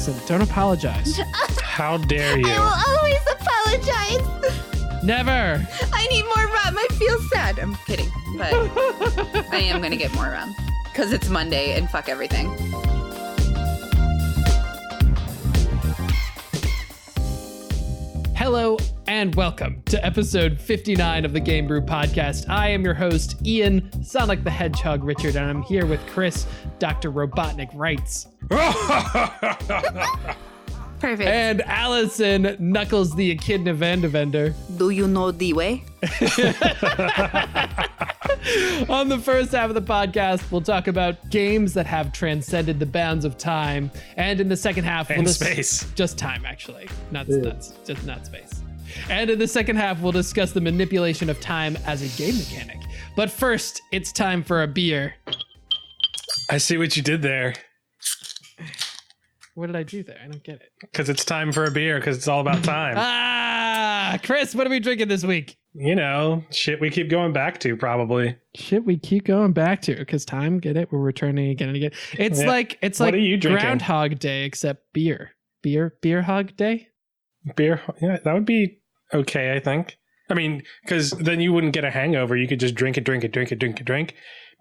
Allison, don't apologize. How dare you? I will always apologize. Never. I need more rum. I feel sad. I'm kidding, but I am going to get more rum because it's Monday and fuck everything. Hello and welcome to episode 59 of the Game Brew podcast. I am your host, Ian, Sonic the Hedgehog Richard, and I'm here with Chris, Dr. Robotnik Wrights. Perfect. And Allison, Knuckles the Echidna Vandevender. Do you know the way? On the first half of the podcast, we'll talk about games that have transcended the bounds of time. And in the second half, and space. Just time, actually. Not space. And in the second half, we'll discuss the manipulation of time as a game mechanic. But first, it's time for a beer. I see what you did there. What did I do there? I don't get it. Because it's time for a beer, because it's all about time. Chris, what are we drinking this week? You know, shit we keep going back to, probably. Shit we keep going back to, because time, get it? We're returning again and again. It's like What are you drinking? Groundhog Day, except beer. Beer hog day? Beer? Yeah, that would be okay, I think. I mean, because then you wouldn't get a hangover. You could just drink.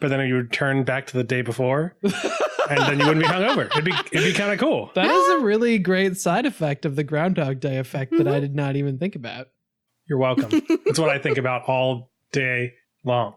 But then you would turn back to the day before. And then you wouldn't be hungover. It'd be kind of cool. That is a really great side effect of the Groundhog Day effect that I did not even think about. You're welcome. That's what I think about all day long.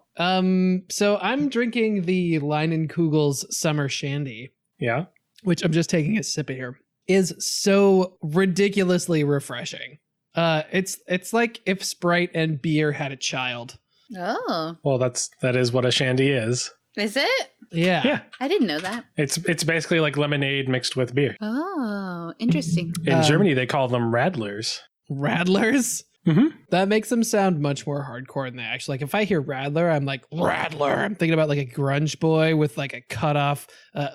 So I'm drinking the Leinenkugel's Summer Shandy. Yeah. Which I'm just taking a sip of here. Is so ridiculously refreshing. It's like if Sprite and beer had a child. Oh. Well, that is what a shandy is. Is it? Yeah. I didn't know that. It's basically like lemonade mixed with beer. Oh, interesting. In Germany, they call them Radlers. Radlers? Mm-hmm. That makes them sound much more hardcore than they actually. Like if I hear Radler, I'm like, Radler. I'm thinking about like a grunge boy with like a cut off,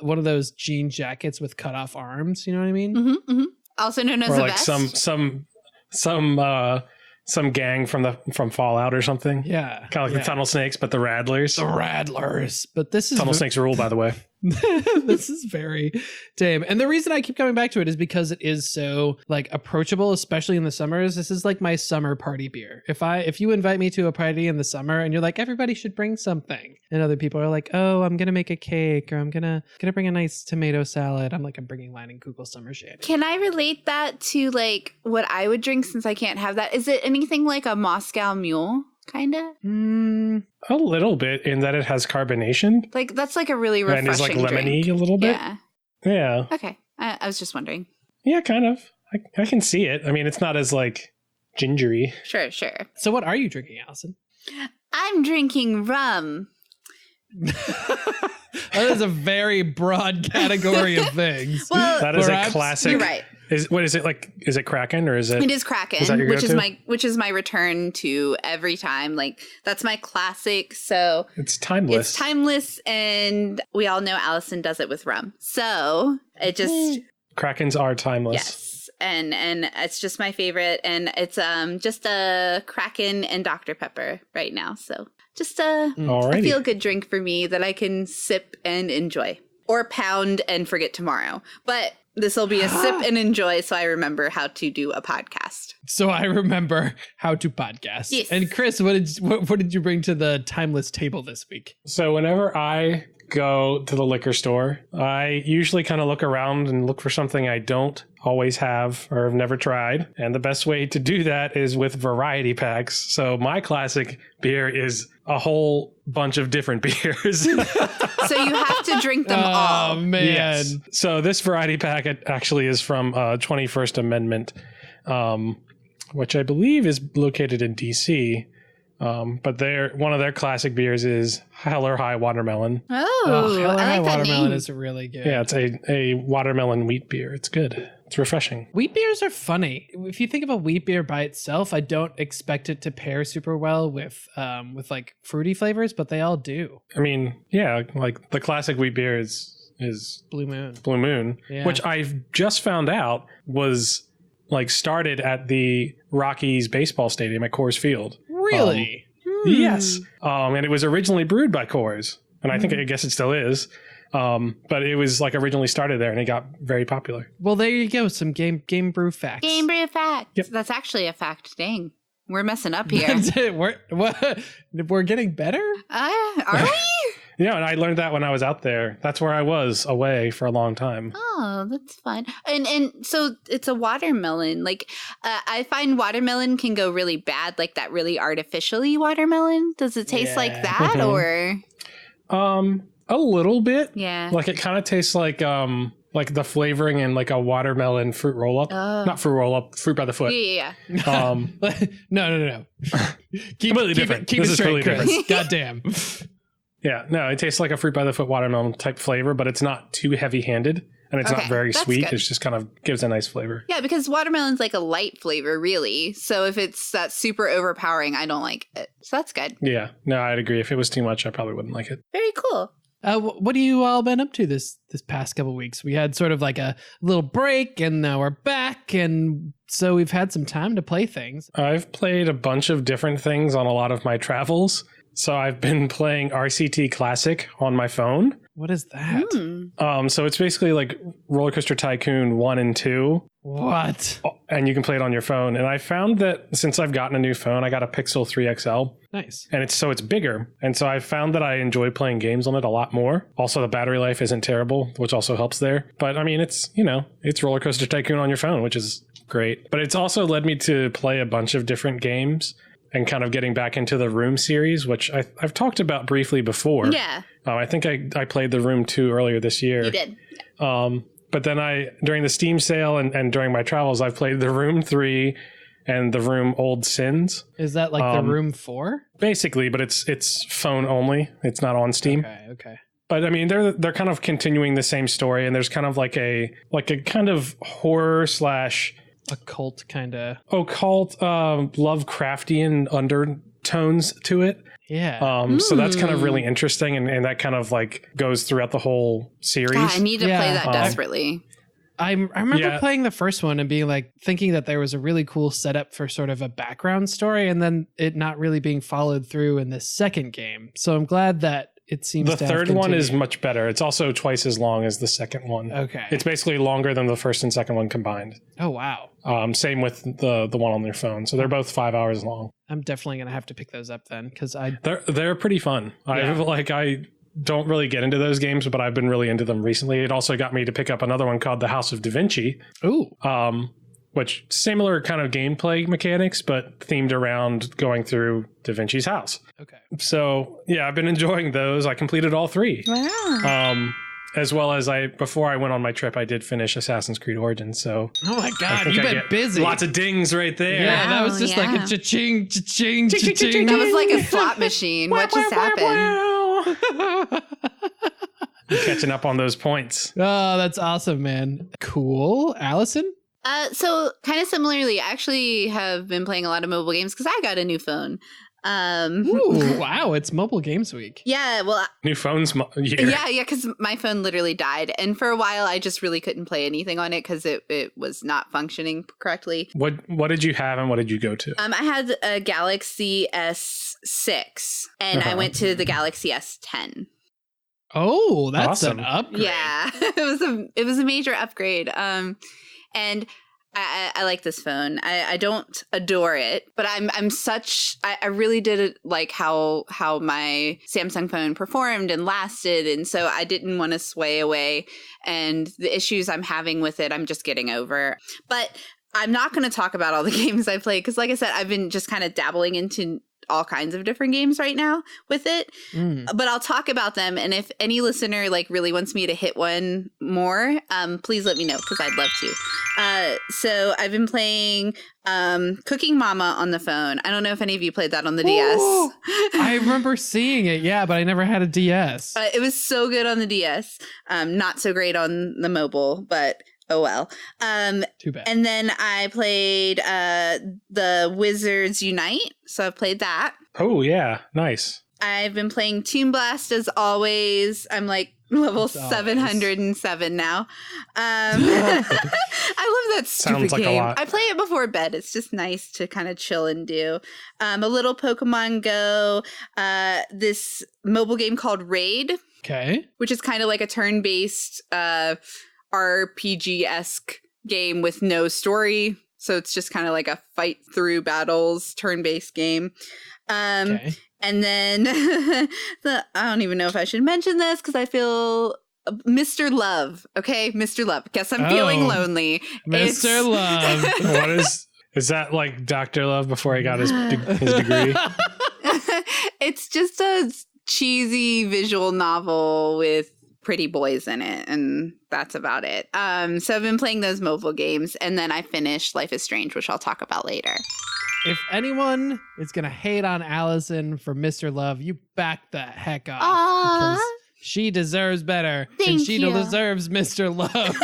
one of those jean jackets with cut off arms. You know what I mean? Mm-hmm, mm-hmm. Also known as or a like vest. some gang from Fallout or something. Yeah. Kind of like the Tunnel Snakes, but the Radlers. The Radlers. But this is... Tunnel Snakes rule, by the way. This is very tame. And the reason I keep coming back to it is because it is so like approachable, especially in the summers. This is like my summer party beer. If you invite me to a party in the summer and you're like, everybody should bring something. And other people are like, oh, I'm going to make a cake or I'm going to bring a nice tomato salad. I'm Bringing Leinenkugel Summer Shandy. Can I relate that to like what I would drink since I can't have that? Is it anything like a Moscow Mule? Kind of? A little bit in that it has carbonation. Like that's like a really refreshing and it's like lemony drink. A little bit. Yeah. Okay. I was just wondering. Yeah, kind of. I can see it. I mean, it's not as like gingery. Sure. So what are you drinking, Allison? I'm drinking rum. That is a very broad category of things. Well, that is a classic. You're right. Is it Kraken or is it? It is Kraken, which is my return to every time. Like that's my classic. So it's timeless. And we all know Allison does it with rum. So it just Krakens are timeless. Yes, and it's just my favorite. And it's just a Kraken and Dr. Pepper right now. So just a feel good drink for me that I can sip and enjoy, or pound and forget tomorrow. But this will be a sip and enjoy, so I remember how to do a podcast. So I remember how to podcast. Yes. And Chris, what did you bring to the timeless table this week? So whenever I go to the liquor store, I usually kind of look around and look for something I don't always have or have never tried. And the best way to do that is with variety packs. So my classic beer is a whole bunch of different beers. So you have to drink them all. Oh, man. Yes. So this variety pack actually is from 21st Amendment, which I believe is located in DC. But one of their classic beers is Hell or High Watermelon. Oh, Hell or I High like that Watermelon name. is really good. Yeah, it's a watermelon wheat beer. It's good. It's refreshing. Wheat beers are funny. If you think of a wheat beer by itself, I don't expect it to pair super well with like fruity flavors, but they all do. I mean, yeah, like the classic wheat beer is Blue Moon. Blue Moon, Yeah. which I've just found out was like started at the Rockies baseball stadium at Coors Field. Really? Yes. And it was originally brewed by Coors. And I guess it still is. But it was like originally started there and it got very popular. Well, there you go. Some game brew facts. Game brew facts. Yep. That's actually a fact. Dang. We're messing up here. We're getting better? Are we? Yeah, and I learned that when I was out there. That's where I was away for a long time. Oh, that's fun. And so it's a watermelon. Like, I find watermelon can go really bad, like that really artificially watermelon. Does it taste like that or? A little bit. Yeah. Like it kind of tastes like the flavoring in like a watermelon fruit roll up. Not fruit roll up, fruit by the foot. Yeah. No. Completely different. Keep it straight, Chris. Goddamn. Yeah, no, it tastes like a fruit by the foot watermelon type flavor, but it's not too heavy handed and it's not very sweet. Good. It just kind of gives a nice flavor. Yeah, because watermelon's like a light flavor, really. So if it's that super overpowering, I don't like it. So that's good. Yeah, no, I'd agree. If it was too much, I probably wouldn't like it. Very cool. What have you all been up to this past couple weeks? We had sort of like a little break and now we're back. And so we've had some time to play things. I've played a bunch of different things on a lot of my travels. So I've been playing RCT Classic on my phone. What is that? So it's basically like Roller Coaster Tycoon 1 and 2. What? And you can play it on your phone. And I found that since I've gotten a new phone, I got a Pixel 3 XL. Nice. And it's bigger. And so I found that I enjoy playing games on it a lot more. Also, the battery life isn't terrible, which also helps there. But I mean, it's Roller Coaster Tycoon on your phone, which is great. But it's also led me to play a bunch of different games and kind of getting back into the Room series, which I've talked about briefly before. Yeah. I think I played the Room 2 earlier this year. You did. But then during the Steam sale and during my travels, I've played the Room 3 and the Room Old Sins. Is that like the Room 4? Basically, but it's phone only. It's not on Steam. Okay. But I mean, they're kind of continuing the same story, and there's kind of like a kind of horror / occult kind of Lovecraftian undertones to it. Yeah. So that's kind of really interesting, and that kind of like goes throughout the whole series. God, I need to play that desperately. I remember playing the first one and being like thinking that there was a really cool setup for sort of a background story, and then it not really being followed through in the second game. So I'm glad that it seems the third one is much better. It's also twice as long as the second one. Okay. It's basically longer than the first and second one combined. Oh, wow. Same with the one on your phone. So they're both 5 hours long. I'm definitely going to have to pick those up then because they're pretty fun. Yeah. I don't really get into those games, but I've been really into them recently. It also got me to pick up another one called The House of Da Vinci. Ooh. Which similar kind of gameplay mechanics, but themed around going through Da Vinci's house. Okay. So yeah, I've been enjoying those. I completed all 3. Wow. As well as before I went on my trip, I did finish Assassin's Creed Origins. So oh my God, you've been busy. Lots of dings right there. Yeah, that was just like a cha-ching, cha-ching, cha-ching. That was like a slot machine. What just happened? Catching up on those points. Oh, that's awesome, man. Cool. Allison? So kind of similarly, I actually have been playing a lot of mobile games because I got a new phone. Ooh, wow, it's Mobile Games Week. Yeah, well, new phones year. Yeah, because my phone literally died, and for a while I just really couldn't play anything on it because it was not functioning correctly. What did you have and what did you go to? I had a Galaxy S6, and I went to the Galaxy S10. Oh, that's awesome. An upgrade. Yeah, it was a major upgrade. And I like this phone. I don't adore it, but I really did like how my Samsung phone performed and lasted, and so I didn't want to sway away. And the issues I'm having with it, I'm just getting over. But I'm not going to talk about all the games I played because, like I said, I've been just kind of dabbling into all kinds of different games right now with it. But I'll talk about them, and if any listener like really wants me to hit one more, please let me know because I'd love to. So I've been playing Cooking Mama on the phone. I don't know if any of you played that on the DS. I remember seeing it, yeah, but I never had a DS. It was so good on the DS. Not so great on the mobile, but oh well. Too bad. And then I played the Wizards Unite. So I've played that. Oh yeah, nice. I've been playing Toon Blast as always. I'm like Level 707 now. I love that stupid like game. I play it before bed. It's just nice to kind of chill and do. A little Pokemon Go. This mobile game called Raid. Okay. Which is kind of like a turn-based RPG-esque game with no story. So it's just kind of like a fight through battles, turn-based game. Okay. And then I don't even know if I should mention this because I feel Mr. Love. Okay, Mr. Love. Guess I'm feeling lonely. Mr. Love. What is that like Dr. Love before he got his degree? It's just a cheesy visual novel with pretty boys in it, and that's about it. So I've been playing those mobile games, and then I finished Life is Strange, which I'll talk about later. If anyone is going to hate on Allison for Mr. Love, you back the heck off. Because she deserves better. And she deserves Mr. Love.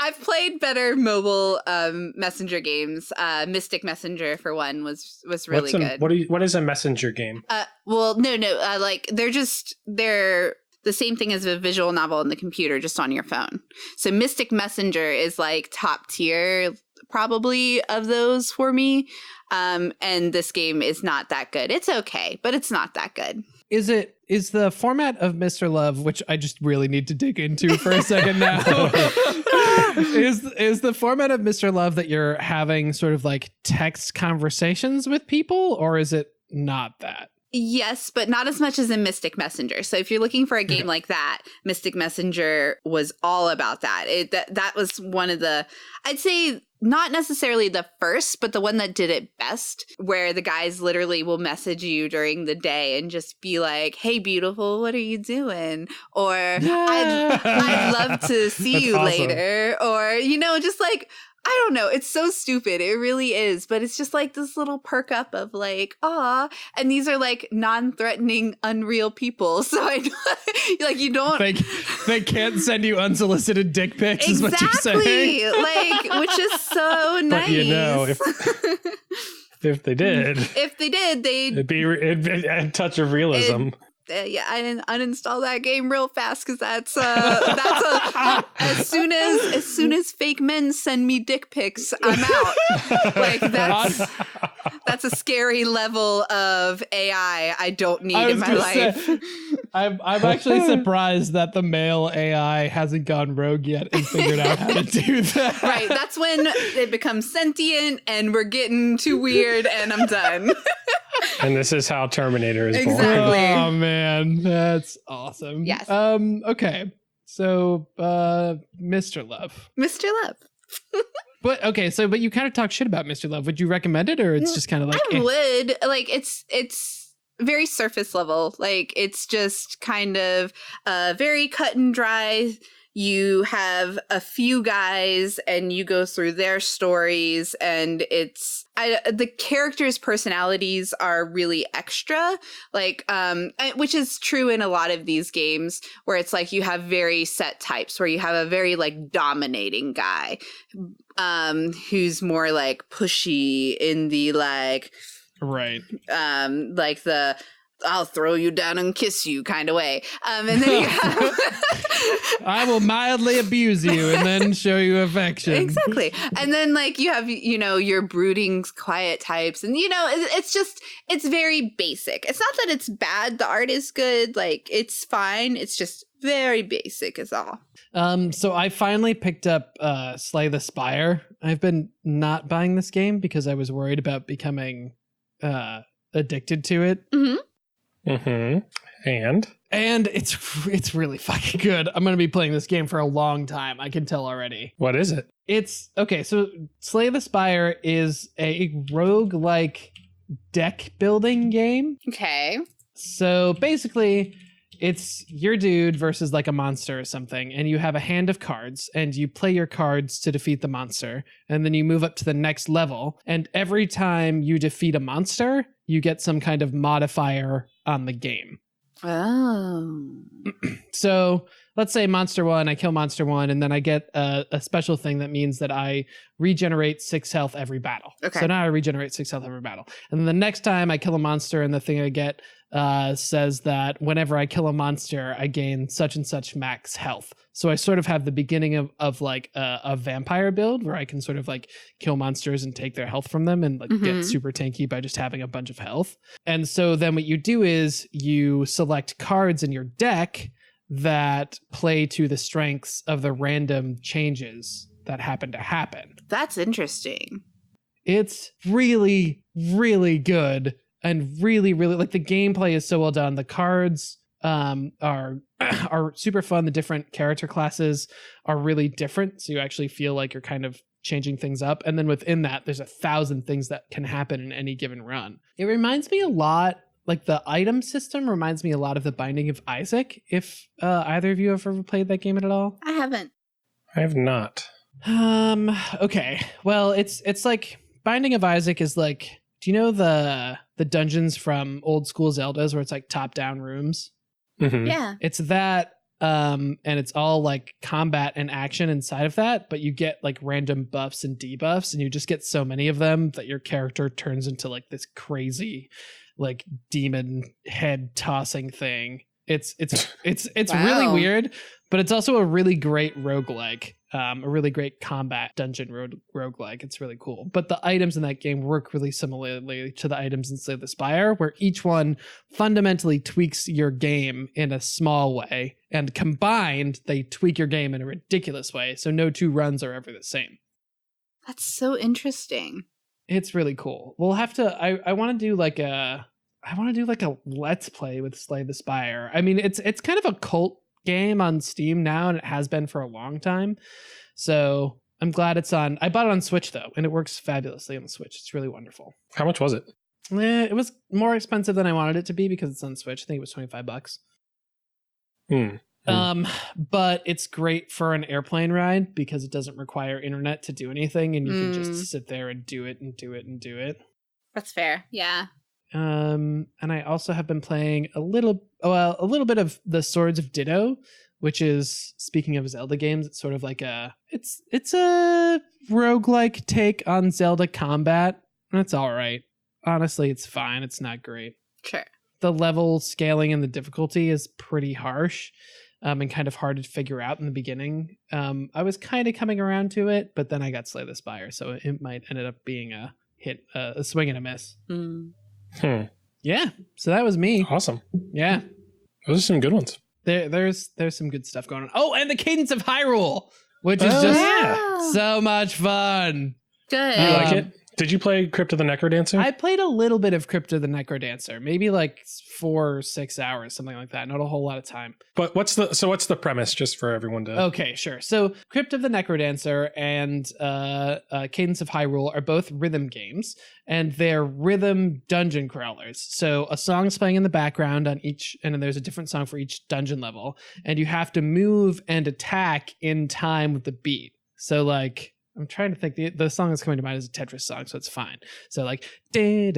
I've played better mobile messenger games. Mystic Messenger, for one, was really good. What is a messenger game? Like they're the same thing as a visual novel on the computer, just on your phone. So Mystic Messenger is like top tier probably of those for me. And this game is not that good. It's okay, but it's not that good. Is the format of Mr. Love, which I just really need to dig into for a second now, is the format of Mr. Love that you're having sort of like text conversations with people, or is it not that? Yes, but not as much as in Mystic Messenger. So if you're looking for a game like that, Mystic Messenger was all about that. That was one of the, I'd say not necessarily the first, but the one that did it best, where the guys literally will message you during the day and just be like, "Hey, beautiful, what are you doing?" Or I'd love to see you later. Or, just like, I don't know. It's so stupid. It really is. But it's just like this little perk up of like, aw. And these are like non-threatening, unreal people. So you don't. They can't send you unsolicited dick pics, is what you're saying. Like, which is so nice. But if they did. If they did, it'd be a touch of realism. I didn't uninstall that game real fast because that's as soon as fake men send me dick pics, I'm out. Like that's a scary level of AI I don't need in my life. I'm actually surprised that the male AI hasn't gone rogue yet and figured out how to do that. Right, that's when it becomes sentient and we're getting too weird and I'm done. And this is how Terminator is born. Exactly. Oh man, that's awesome. Yes. Okay. So, Mr. Love. Mr. Love. But you kind of talk shit about Mr. Love. Would you recommend it, or it's just kind of like I would. Like it's very surface level. Like it's just kind of very cut and dry. You have a few guys and you go through their stories, and the characters' personalities are really extra, like which is true in a lot of these games where it's like you have very set types, where you have a very like dominating guy who's more like pushy in the like right like the I'll throw you down and kiss you kind of way. And then you have I will mildly abuse you and then show you affection. Exactly. And then like you have, your brooding, quiet types. And, it's very basic. It's not that it's bad. The art is good. Like it's fine. It's just very basic is all. So I finally picked up Slay the Spire. I've been not buying this game because I was worried about becoming addicted to it. Mm-hmm. And it's really fucking good. I'm going to be playing this game for a long time. I can tell already. What is it? It's okay. So Slay the Spire is a roguelike deck building game. Okay. So basically it's your dude versus like a monster or something. And you have a hand of cards and you play your cards to defeat the monster. And then you move up to the next level. And every time you defeat a monster, you get some kind of modifier on the game. Oh. So let's say monster 1, I kill monster 1, and then I get a special thing that means that I regenerate 6 health every battle. Okay. So now I regenerate 6 health every battle. And then the next time I kill a monster and the thing I get says that whenever I kill a monster, I gain such and such max health. So I sort of have the beginning of like a vampire build where I can sort of like kill monsters and take their health from them and like get super tanky by just having a bunch of health. And so then what you do is you select cards in your deck that play to the strengths of the random changes that happen to happen. That's interesting. It's really, really good and really, really like the gameplay is so well done. The cards are super fun. The different character classes are really different. So you actually feel like you're kind of changing things up. And then within that, there's 1,000 things that can happen in any given run. It reminds me a lot, like the item system reminds me a lot of the Binding of Isaac. If either of you have ever played that game at all? I haven't. I have not. Okay. Well, it's like Binding of Isaac is like, do you know the dungeons from old school Zeldas where it's like top down rooms? Mm-hmm. Yeah. It's that, and it's all like combat and action inside of that, but you get like random buffs and debuffs, and you just get so many of them that your character turns into like this crazy, like demon head tossing thing. It's Wow. really weird, but it's also a really great roguelike. A really great combat dungeon roguelike. It's really cool. But the items in that game work really similarly to the items in Slay the Spire, where each one fundamentally tweaks your game in a small way. And combined, they tweak your game in a ridiculous way. So no 2 runs are ever the same. That's so interesting. It's really cool. We'll have to, I want to do like a let's play with Slay the Spire. I mean, it's kind of a cult game on Steam now, and it has been for a long time. So I'm glad it's on. I bought it on Switch though, and it works fabulously on the Switch. It's really wonderful. How much was it? It was more expensive than I wanted it to be because it's on Switch. I think it was $25. But it's great for an airplane ride because it doesn't require internet to do anything, and you can just sit there and do it and do it and do it. That's fair. Yeah. And I also have been playing a little bit of the Swords of Ditto, which is, speaking of Zelda games, it's sort of like it's a roguelike take on Zelda combat. And it's all right. Honestly, it's fine. It's not great. Sure. The level scaling and the difficulty is pretty harsh, and kind of hard to figure out in the beginning. I was kind of coming around to it, but then I got Slay the Spire, so it might ended up being a hit, a swing and a miss. Yeah, so that was me. Awesome. Yeah, those are some good ones. There's some good stuff going on. Oh, and the Cadence of Hyrule, which is just so much fun. Good. You like it? Did you play Crypt of the Necrodancer? I played a little bit of Crypt of the Necrodancer, maybe like 4 or 6 hours, something like that. Not a whole lot of time. But what's the premise, just for everyone to... Okay, sure. So Crypt of the Necrodancer and Cadence of Hyrule are both rhythm games, and they're rhythm dungeon crawlers. So a song's playing in the background on each, and then there's a different song for each dungeon level, and you have to move and attack in time with the beat. So like... I'm trying to think. The song that's coming to mind is a Tetris song, so it's fine. So like, so you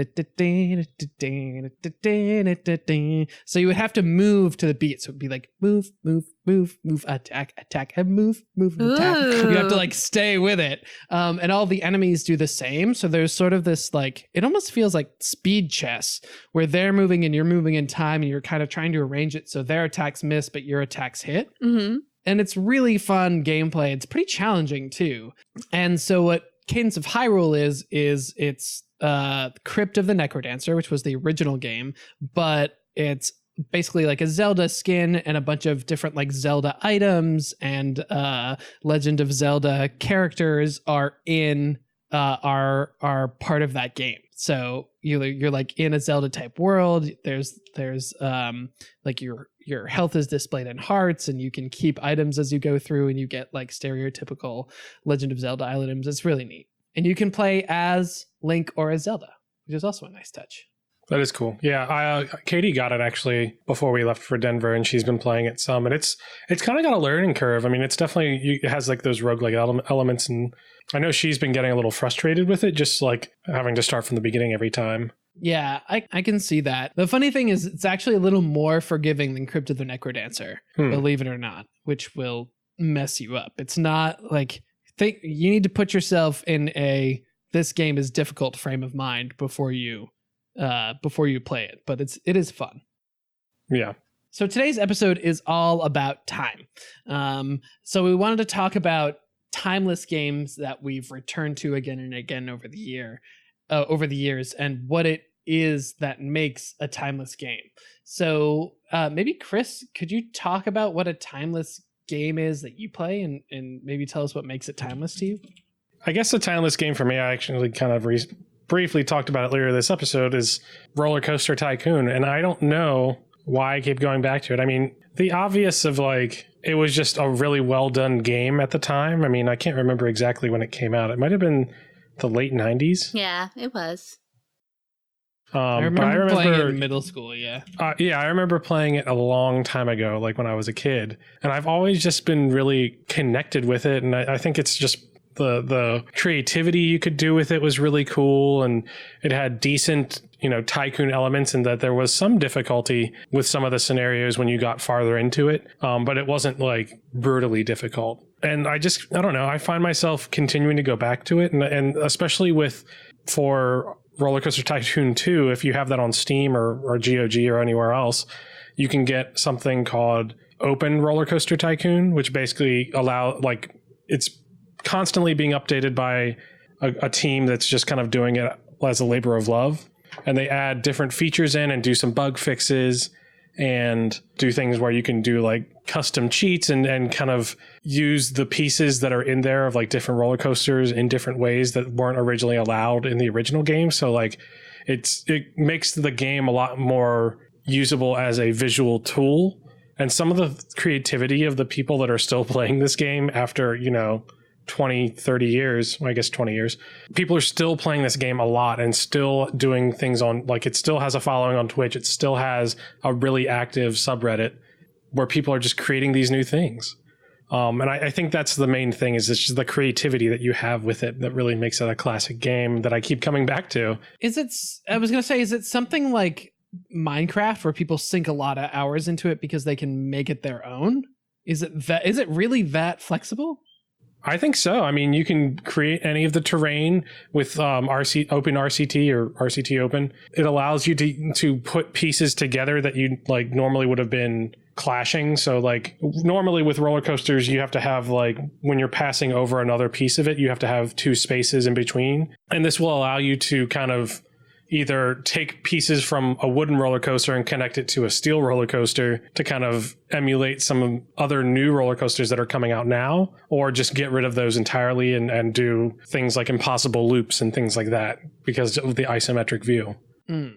would have to move to the beat. So it'd be like move, move, move, move, attack, attack, and move, move, and attack. Ooh. You have to like stay with it. And all the enemies do the same. So there's sort of this like, it almost feels like speed chess, where they're moving and you're moving in time, and you're kind of trying to arrange it so their attacks miss, but your attacks hit. Mm-hmm. And it's really fun gameplay. It's pretty challenging too. And so what Cadence of Hyrule is it's Crypt of the Necrodancer, which was the original game, but it's basically like a Zelda skin and a bunch of different like Zelda items and Legend of Zelda characters are in are part of that game. So you're like in a Zelda type world. There's like your health is displayed in hearts, and you can keep items as you go through, and you get like stereotypical Legend of Zelda items. It's really neat. And you can play as Link or as Zelda, which is also a nice touch. That is cool. Yeah, Katie got it actually before we left for Denver, and she's been playing it some. And it's kind of got a learning curve. I mean, it's definitely, it has like those roguelike elements, and I know she's been getting a little frustrated with it, just like having to start from the beginning every time. Yeah, I can see that. The funny thing is, it's actually a little more forgiving than Crypt of the Necrodancer, believe it or not. which will mess you up. It's not like you need to put yourself in this game is difficult frame of mind before you play it, but it is fun. Yeah. So today's episode is all about time. So we wanted to talk about timeless games that we've returned to again and again over the years, and what it is that makes a timeless game. So maybe Chris, could you talk about what a timeless game is that you play, and maybe tell us what makes it timeless to you? I guess a timeless game for me, I actually kind of briefly talked about it later this episode, is Roller Coaster Tycoon. And I don't know why I keep going back to it. I mean, the obvious of like, it was just a really well done game at the time. I mean, I can't remember exactly when it came out. It might have been the late 90s. Yeah, it was. I remember playing it in middle school, yeah. I remember playing it a long time ago, like when I was a kid. And I've always just been really connected with it. And I think it's just the creativity you could do with it was really cool. And it had decent, tycoon elements, and that there was some difficulty with some of the scenarios when you got farther into it. But it wasn't like brutally difficult. And I don't know, I find myself continuing to go back to it. And especially for Roller Coaster Tycoon 2, if you have that on Steam or GOG or anywhere else, you can get something called Open Roller Coaster Tycoon, which basically it's constantly being updated by a team that's just kind of doing it as a labor of love. And they add different features in and do some bug fixes and do things where you can do like custom cheats and kind of use the pieces that are in there of like different roller coasters in different ways that weren't originally allowed in the original game. So like it makes the game a lot more usable as a visual tool. And some of the creativity of the people that are still playing this game after, 20, 30 years, I guess 20 years, people are still playing this game a lot and still doing things on, like, it still has a following on Twitch. It still has a really active subreddit where people are just creating these new things. And I think that's the main thing, is it's just the creativity that you have with it that really makes it a classic game that I keep coming back to. Is it something like Minecraft where people sink a lot of hours into it because they can make it their own? Is it really that flexible? I think so. I mean, you can create any of the terrain with Open RCT or RCT Open. It allows you to put pieces together that you like normally would have been clashing. So like normally with roller coasters, you have to have like when you're passing over another piece of it, you have to have two spaces in between. And this will allow you to kind of either take pieces from a wooden roller coaster and connect it to a steel roller coaster to kind of emulate some other new roller coasters that are coming out now, or just get rid of those entirely and do things like impossible loops and things like that because of the isometric view.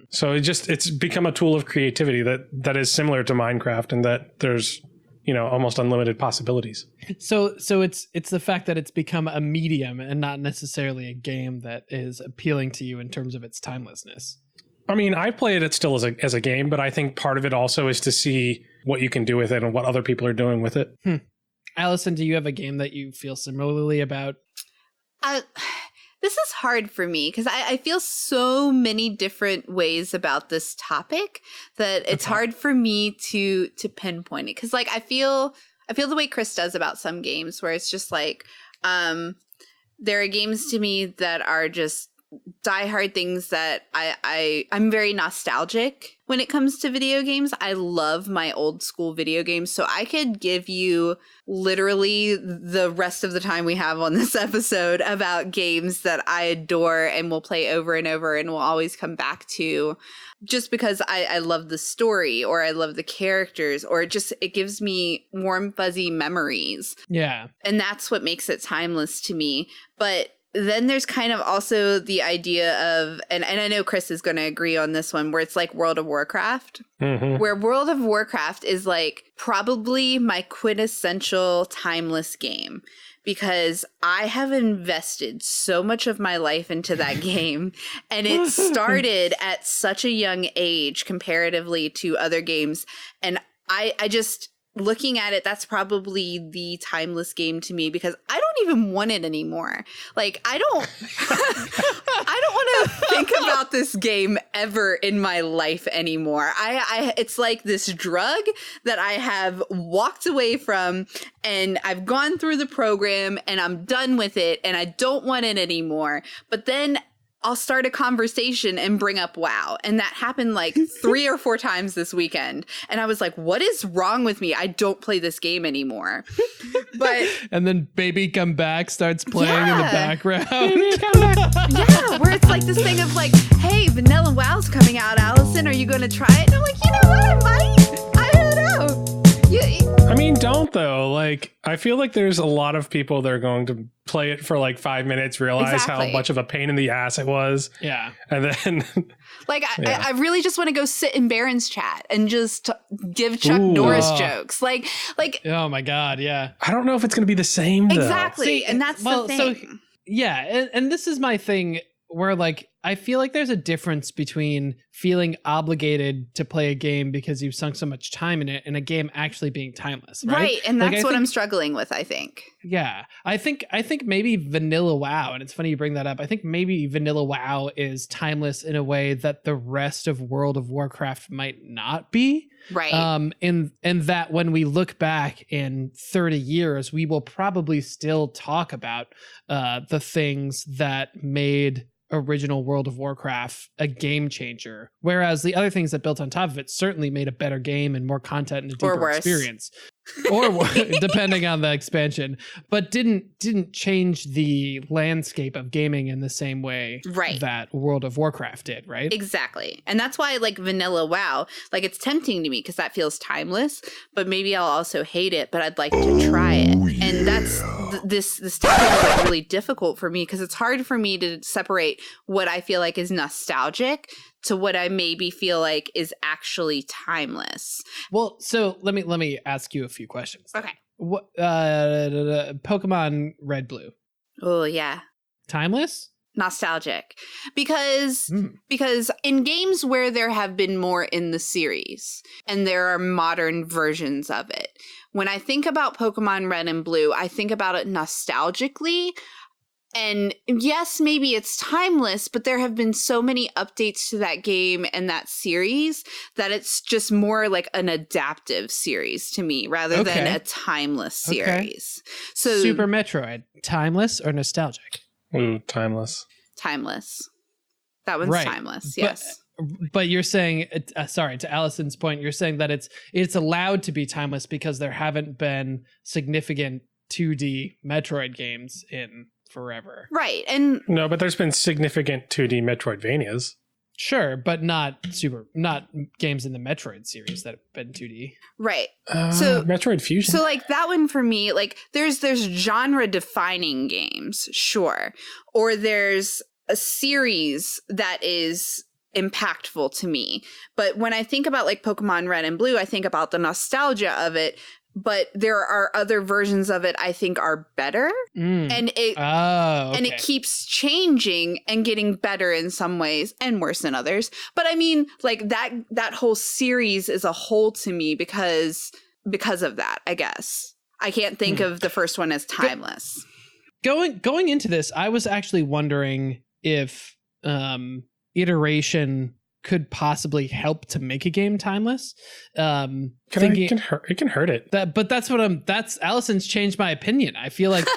So it's become a tool of creativity that is similar to Minecraft, and that there's almost unlimited possibilities. So it's the fact that it's become a medium and not necessarily a game that is appealing to you in terms of its timelessness. I mean, I played it still as a game, but I think part of it also is to see what you can do with it and what other people are doing with it. Allison, do you have a game that you feel similarly about? This is hard for me because I feel so many different ways about this topic that it's hard for me to pinpoint it. Because like I feel the way Chris does about some games, where it's just like there are games to me that are just diehard things that I'm very nostalgic when it comes to video games. I love my old school video games, so I could give you literally the rest of the time we have on this episode about games that I adore and will play over and over and will always come back to, just because I love the story, or I love the characters, or it gives me warm fuzzy memories. Yeah. And that's what makes it timeless to me. But then there's kind of also the idea of, and I know Chris is going to agree on this one, where it's like World of Warcraft, where World of Warcraft is like probably my quintessential timeless game, because I have invested so much of my life into that game, and it started at such a young age comparatively to other games. And I just, looking at it, that's probably the timeless game to me because I don't even want it anymore. Like, I don't want to think about this game ever in my life anymore. It's like this drug that I have walked away from, and I've gone through the program and I'm done with it and I don't want it anymore. But then I'll start a conversation and bring up WoW. And that happened like 3 or 4 times this weekend. And I was like, what is wrong with me? I don't play this game anymore. But and then Baby Come Back starts playing in the background. Yeah, where it's like this thing of like, hey, Vanilla WoW's coming out, Allison. Are you going to try it? And I'm like, you know what? I might. I don't know. I mean, don't though. Like, I feel like there's a lot of people that are going to play it for like 5 minutes, realize how much of a pain in the ass it was. Yeah. And then like, I really just want to go sit in Baron's chat and just give Chuck Norris jokes. Like, oh my God. Yeah. I don't know if it's going to be the same though. Exactly. See, and that's the thing. So, yeah. And this is my thing where like, I feel like there's a difference between feeling obligated to play a game because you've sunk so much time in it and a game actually being timeless. Right. And that's what I'm struggling with, I think. Yeah. I think maybe Vanilla WoW, and it's funny you bring that up. I think maybe Vanilla WoW is timeless in a way that the rest of World of Warcraft might not be. Right. In that when we look back in 30 years, we will probably still talk about the things that made original World of Warcraft a game changer, whereas the other things that built on top of it certainly made a better game and more content and a deeper experience, or depending on the expansion, but didn't change the landscape of gaming in the same way that World of Warcraft did, right? Exactly. And that's why like Vanilla WoW, like it's tempting to me because that feels timeless, but maybe I'll also hate it, but I'd like to try it. And that's this topic is like really difficult for me because it's hard for me to separate what I feel like is nostalgic to what I maybe feel like is actually timeless. Well, so let me ask you a few questions. Okay. What Pokemon Red Blue? Oh yeah. Timeless? Nostalgic. Because in games where there have been more in the series and there are modern versions of it, when I think about Pokemon Red and Blue, I think about it nostalgically. And yes, maybe it's timeless, but there have been so many updates to that game and that series that it's just more like an adaptive series to me rather than a timeless series. So Super Metroid, timeless or nostalgic? Ooh, timeless. Timeless. That one's timeless, yes. But you're saying, sorry, to Allison's point, you're saying that it's allowed to be timeless because there haven't been significant 2D Metroid games in forever. Right. And no, but there's been significant 2D Metroidvanias. Sure, but not games in the Metroid series that have been 2D. Right. So Metroid Fusion. So like that one for me, like there's genre defining games, sure. Or there's a series that is impactful to me. But when I think about like Pokemon Red and Blue, I think about the nostalgia of it. But there are other versions of it I think are better. And it keeps changing and getting better in some ways and worse in others. But I mean, like that whole series is a whole to me because of that, I guess. I can't think of the first one as timeless. Going into this, I was actually wondering if iteration could possibly help to make a game timeless. It can hurt it. But that's Allison's changed my opinion. I feel like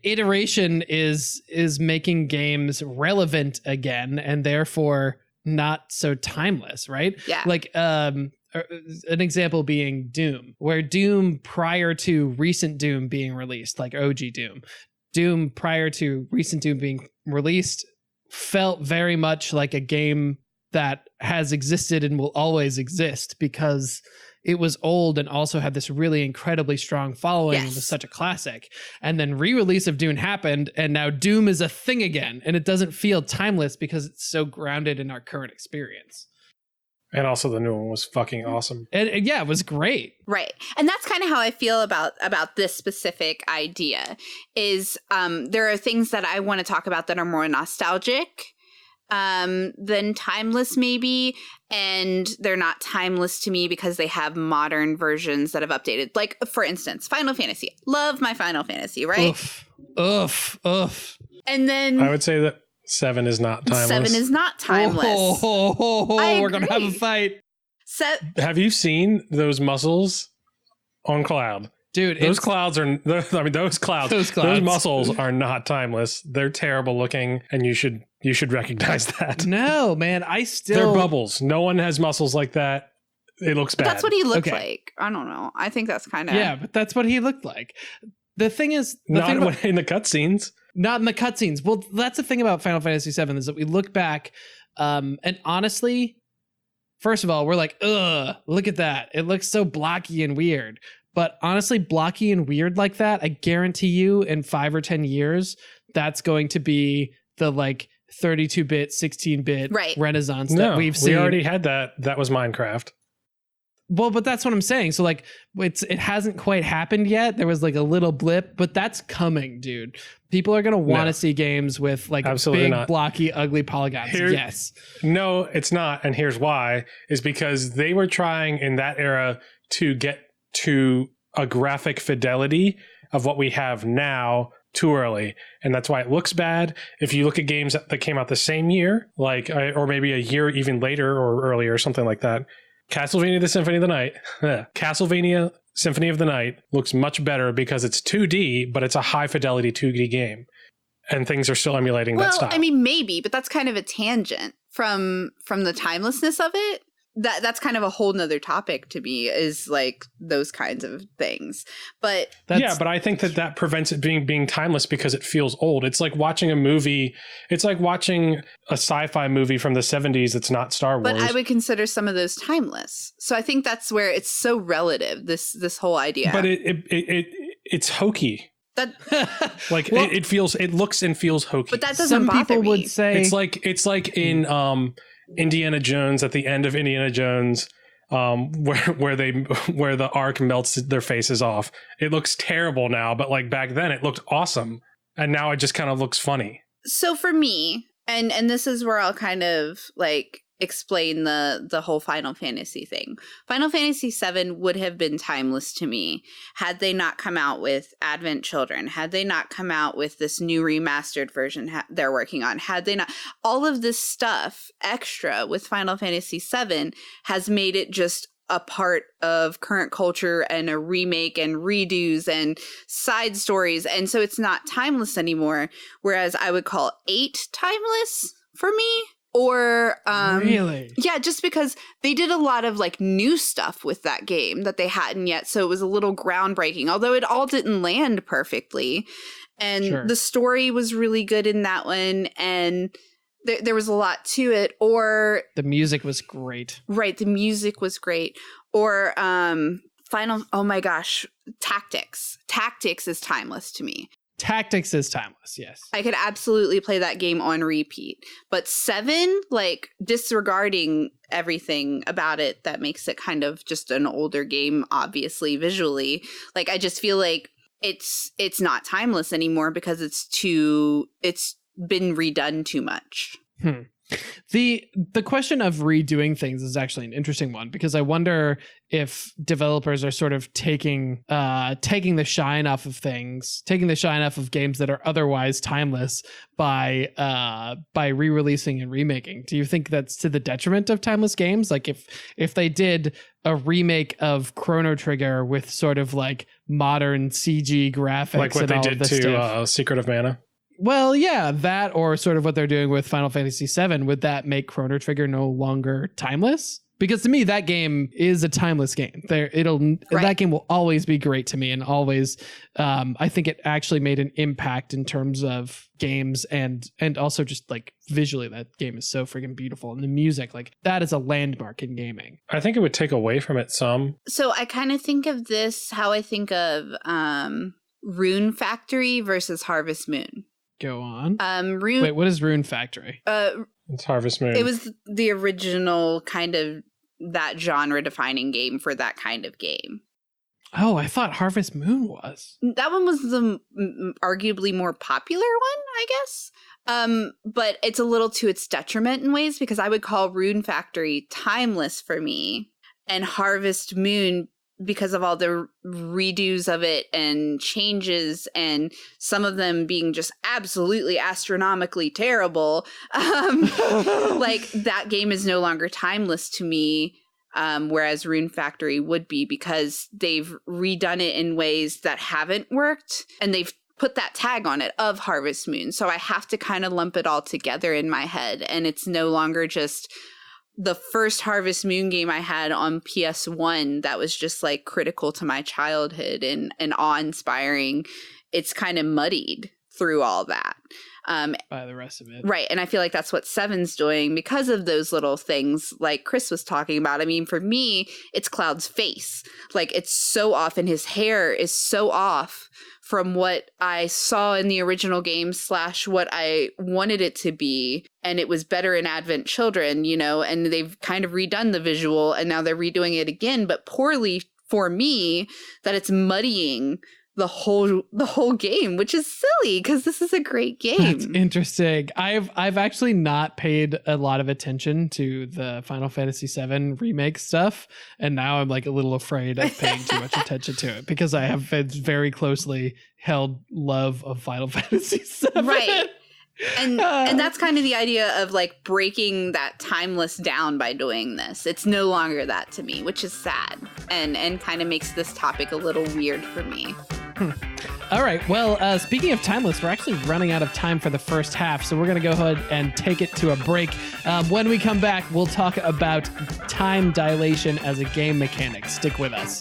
iteration is making games relevant again and therefore not so timeless, right? Yeah. Like an example being Doom, where Doom prior to recent Doom being released, like OG Doom prior to recent Doom being released felt very much like a game that has existed and will always exist because it was old and also had this really incredibly strong following and was such a classic. And then re-release of Doom happened and now Doom is a thing again and it doesn't feel timeless because it's so grounded in our current experience. And also the new one was fucking awesome. And yeah, it was great. Right. And that's kind of how I feel about this specific idea is there are things that I want to talk about that are more nostalgic. then timeless maybe. And they're not timeless to me because they have modern versions that have updated. Like, for instance, Final Fantasy. Love my Final Fantasy, right? Oof. And then I would say that 7 is not timeless. 7 is not timeless. We're going to have a fight. Have you seen those muscles on Cloud? Dude, those clouds are, those muscles are not timeless. They're terrible looking, and you should recognize that. No, man, they're bubbles. No one has muscles like that. It looks bad. That's what he looked like. I don't know. I think that's kind of... Yeah, but that's what he looked like. The thing is... Not in the cutscenes. Not in the cutscenes. Well, that's the thing about Final Fantasy VII is that we look back, and honestly, first of all, we're like, ugh, look at that. It looks so blocky and weird. But honestly, blocky and weird like that, I guarantee you in 5 or 10 years, that's going to be the like 32-bit, 16-bit renaissance that we've seen. We already had that. That was Minecraft. Well, but that's what I'm saying. So like it hasn't quite happened yet. There was like a little blip, but that's coming, dude. People are going to want to see games with like big, blocky, ugly polygons. Yes. No, it's not. And here's why, is because they were trying in that era to get to a graphic fidelity of what we have now too early. And that's why it looks bad. If you look at games that came out the same year, like, or maybe a year even later or earlier or something like that, Castlevania the Symphony of the Night, Castlevania Symphony of the Night looks much better because it's 2D, but it's a high fidelity 2D game. And things are still emulating that style. I mean, maybe, but that's kind of a tangent from the timelessness of it. That's kind of a whole nother topic to me, is like those kinds of things. But but I think that prevents it being timeless because it feels old. It's like watching a movie. It's like watching a sci-fi movie from the 70s that's not Star Wars. But I would consider some of those timeless. So I think that's where it's so relative, this whole idea. But it's hokey. It looks and feels hokey. But that doesn't bother me. Some people would say it's like in Indiana Jones, at the end of Indiana Jones, where the Ark melts their faces off. It looks terrible now, but like back then it looked awesome, and now it just kind of looks funny. So for me, and this is where I'll kind of like explain the whole Final Fantasy thing. Final Fantasy VII would have been timeless to me had they not come out with Advent Children, had they not come out with this new remastered version they're working on, had they not, all of this stuff extra with Final Fantasy VII has made it just a part of current culture and a remake and redos and side stories. And so it's not timeless anymore. Whereas I would call 8 timeless for me. Or, really? Yeah, just because they did a lot of like new stuff with that game that they hadn't yet. So it was a little groundbreaking, although it all didn't land perfectly. And the story was really good in that one. And there was a lot to it. Or the music was great. Right. The music was great. Or oh my gosh, Tactics. Tactics is timeless to me. Tactics is timeless, yes. I could absolutely play that game on repeat. But 7, like, disregarding everything about it that makes it kind of just an older game, obviously, visually. Like, I just feel like it's not timeless anymore because it's been redone too much. The question of redoing things is actually an interesting one, because I wonder if developers are sort of taking the shine off of things, taking the shine off of games that are otherwise timeless by re-releasing and remaking. Do you think that's to the detriment of timeless games? Like if they did a remake of Chrono Trigger with sort of like modern CG graphics, like what they did to Secret of Mana? Well, yeah, that, or sort of what they're doing with Final Fantasy VII, would that make Chrono Trigger no longer timeless? Because to me, that game is a timeless game. That game will always be great to me, and always, I think it actually made an impact in terms of games and also just like visually, that game is so freaking beautiful, and the music, like that is a landmark in gaming. I think it would take away from it some. So I kind of think of this how I think of Rune Factory versus Harvest Moon. Go on. Wait, what is Rune Factory? It's Harvest Moon. It was the original kind of that genre defining game for that kind of game. Oh, I thought Harvest Moon was. That one was the arguably more popular one, I guess. But it's a little to its detriment in ways, because I would call Rune Factory timeless for me, and Harvest Moon, because of all the redos of it and changes, and some of them being just absolutely astronomically terrible, like that game is no longer timeless to me. Whereas Rune Factory would be, because they've redone it in ways that haven't worked, and they've put that tag on it of Harvest Moon. So I have to kind of lump it all together in my head. And it's no longer just the first Harvest Moon game I had on PS1 that was just like critical to my childhood and awe-inspiring. It's kind of muddied through all that. By the rest of it. Right. And I feel like that's what 7's doing because of those little things like Chris was talking about. I mean, for me, it's Cloud's face. Like, it's so off, and his hair is so off from what I saw in the original game / what I wanted it to be. And it was better in Advent Children, you know, and they've kind of redone the visual, and now they're redoing it again, but poorly for me, that it's muddying the whole game, which is silly because this is a great game. That's interesting. I've actually not paid a lot of attention to the Final Fantasy VII remake stuff, and now I'm like a little afraid of paying too much attention to it, because I have a very closely held love of Final Fantasy VII. Right. And that's kind of the idea of like breaking that timeless down by doing this. It's no longer that to me, which is sad, and kind of makes this topic a little weird for me. All right. Well, speaking of timeless, we're actually running out of time for the first half, so we're going to go ahead and take it to a break. When we come back, we'll talk about time dilation as a game mechanic. Stick with us.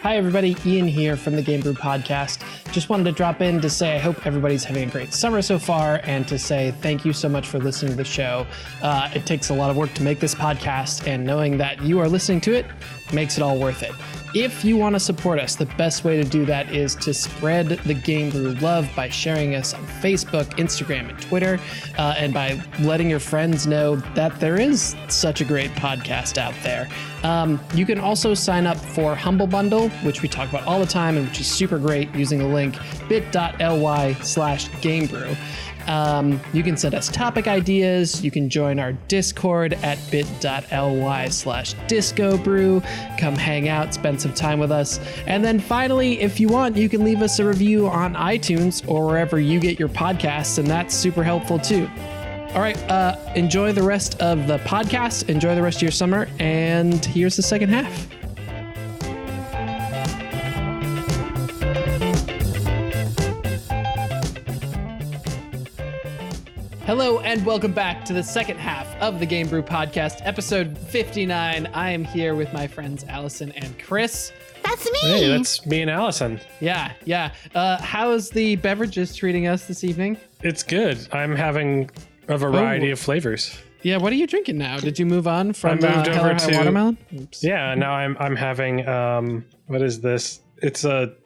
Hi, everybody. Ian here from the Game Brew Podcast. Just wanted to drop in to say I hope everybody's having a great summer so far, and to say thank you so much for listening to the show. It takes a lot of work to make this podcast, and knowing that you are listening to it makes it all worth it. If you want to support us, the best way to do that is to spread the Game Brew love by sharing us on Facebook, Instagram, and Twitter, and by letting your friends know that there is such a great podcast out there. You can also sign up for Humble Bundle, which we talk about all the time and which is super great, using the link bit.ly/GameBrew. You can send us topic ideas. You can join our Discord at bit.ly/discobrew. Come hang out, spend some time with us. And then finally, if you want, you can leave us a review on iTunes or wherever you get your podcasts, and that's super helpful too. All right, enjoy the rest of the podcast. Enjoy the rest of your summer. And here's the second half. Hello and welcome back to the second half of the Game Brew Podcast, episode 59. I am here with my friends Allison and Chris. That's me. Hey, that's me and Allison. Yeah. How is the beverages treating us this evening? It's good. I'm having a variety of flavors. Yeah, what are you drinking now? Did you move on from I moved over to watermelon? Oops. Yeah, now I'm having what is this? It's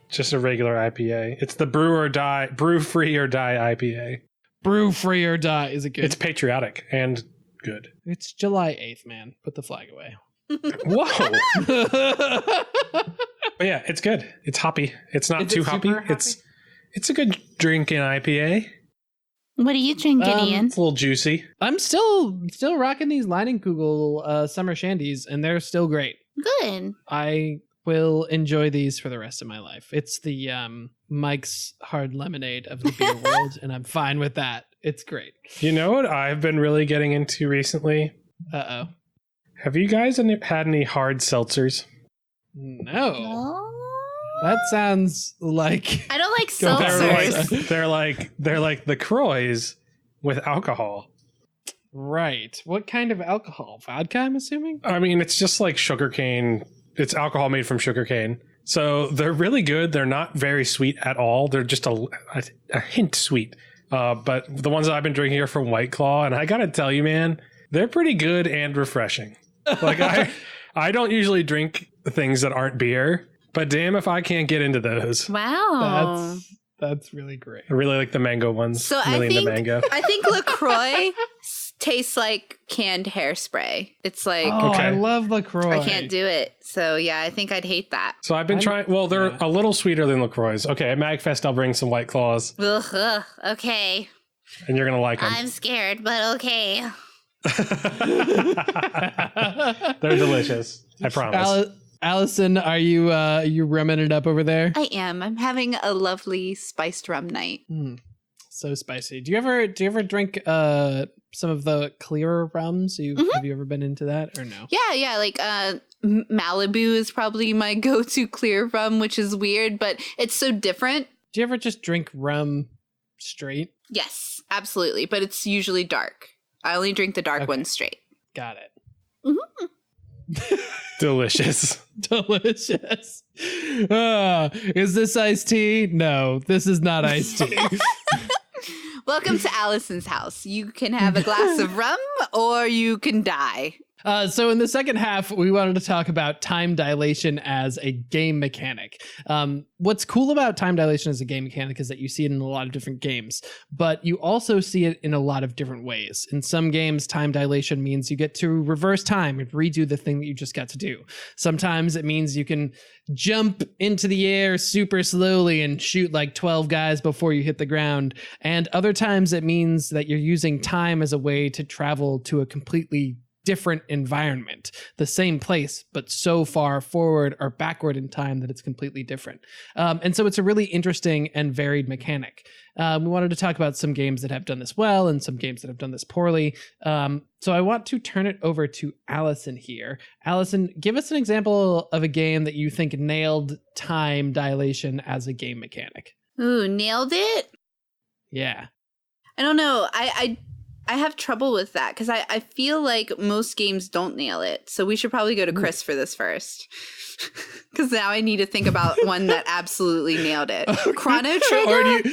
just a regular IPA. It's the Brew Free or Die IPA. Brew Free or Die. Is it good? It's patriotic and good. It's July 8th, man. Put the flag away. Whoa. But yeah, it's good. It's hoppy. It's not too hoppy. It's a good drinking IPA. What are you drinking, Ian? It's a little juicy. I'm still rocking these Leinenkugel summer shandies, and they're still great. Good. I will enjoy these for the rest of my life. It's the Mike's Hard Lemonade of the beer world, and I'm fine with that. It's great. You know what I've been really getting into recently? Uh-oh. Have you guys had any hard seltzers? No. That sounds like... I don't like seltzers. They're like the Croix with alcohol. Right. What kind of alcohol? Vodka, I'm assuming? I mean, it's just like sugarcane. It's alcohol made from sugarcane. So they're really good. They're not very sweet at all. They're just a hint sweet. But the ones that I've been drinking are from White Claw. And I got to tell you, man, they're pretty good and refreshing. Like I don't usually drink things that aren't beer. But damn if I can't get into those. Wow. That's really great. I really like the mango ones. So I think LaCroix tastes like canned hairspray. It's like, I love LaCroix. I can't do it. So yeah, I think I'd hate that. So I've been trying. Well, they're a little sweeter than LaCroix. Okay, at MagFest, I'll bring some White Claws. Ugh, okay. And you're going to like them. I'm scared, but okay. They're delicious. I promise. Allison, are you rumming it up over there? I am. I'm having a lovely spiced rum night. So spicy. Do you ever drink some of the clearer rums? Have you ever been into that or no? Yeah. Like Malibu is probably my go-to clear rum, which is weird, but it's so different. Do you ever just drink rum straight? Yes, absolutely. But it's usually dark. I only drink the dark ones straight. Got it. Delicious. Delicious. Is this iced tea? No, this is not iced tea. Welcome to Allison's house. You can have a glass of rum or you can die. So in the second half, we wanted to talk about time dilation as a game mechanic. What's cool about time dilation as a game mechanic is that you see it in a lot of different games, but you also see it in a lot of different ways. In some games, time dilation means you get to reverse time and redo the thing that you just got to do. Sometimes it means you can jump into the air super slowly and shoot like 12 guys before you hit the ground. And other times it means that you're using time as a way to travel to a completely different environment, the same place, but so far forward or backward in time that it's completely different. And so it's a really interesting and varied mechanic. We wanted to talk about some games that have done this well and some games that have done this poorly. So I want to turn it over to Allison here. Allison, give us an example of a game that you think nailed time dilation as a game mechanic. Ooh, nailed it? Yeah. I don't know. I have trouble with that because I feel like most games don't nail it. So we should probably go to Chris for this first. Because now I need to think about one that absolutely nailed it. Chrono Trigger?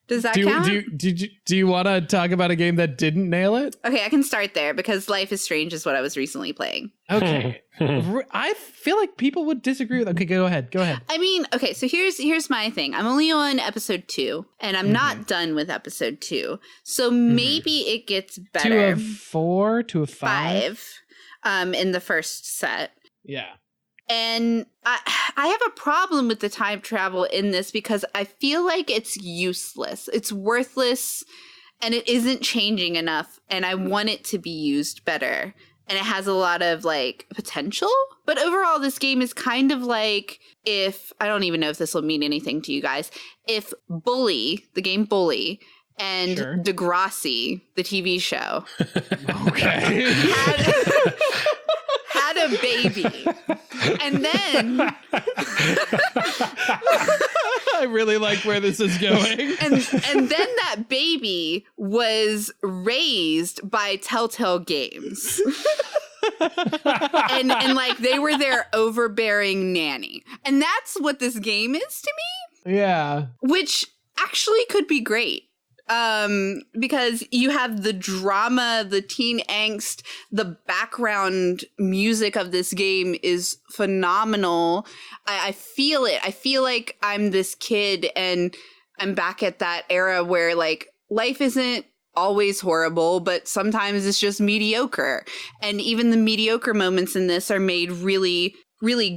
Does that count? Do you want to talk about a game that didn't nail it? Okay, I can start there because Life is Strange is what I was recently playing. Okay. I feel like people would disagree with. Okay, go ahead. I mean, okay, so here's my thing. I'm only on episode 2, and I'm not done with episode 2. So maybe it gets better. 2 of 4, 2 of 5. In the first set. Yeah. And I have a problem with the time travel in this because I feel like it's useless. It's worthless, and it isn't changing enough, and I want it to be used better. And it has a lot of, like, potential. But overall, this game is kind of like if, I don't even know if this will mean anything to you guys, if Bully, the game Bully, and Degrassi, the TV show, had a baby. And then I really like where this is going. And then that baby was raised by Telltale Games. and like they were their overbearing nanny. And that's what this game is to me. Yeah. Which actually could be great. Because you have the drama, the teen angst, the background music of this game is phenomenal. I feel it. I feel like I'm this kid and I'm back at that era where like life isn't always horrible, but sometimes it's just mediocre. And even the mediocre moments in this are made really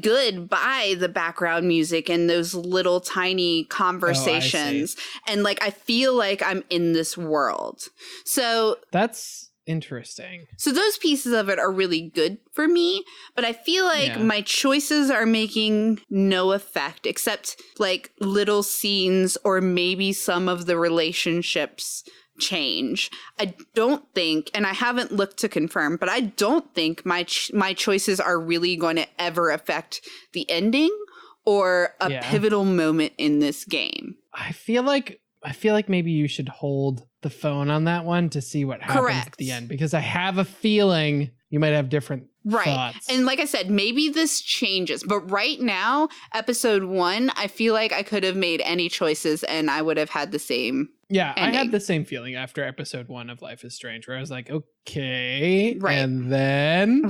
good by the background music and those little tiny conversations. And like, I feel like I'm in this world. So that's interesting. So those pieces of it are really good for me, but I feel like my choices are making no effect except like little scenes or maybe some of the relationships change. I don't think, and I haven't looked to confirm, but I don't think my choices are really going to ever affect the ending or a pivotal moment in this game. I feel like maybe you should hold the phone on that one to see what happens at the end, because I have a feeling you might have different thoughts. And like I said, maybe this changes, but right now, episode 1, I feel like I could have made any choices and I would have had the same ending. I had the same feeling after episode 1 of Life is Strange, where I was like, okay, and then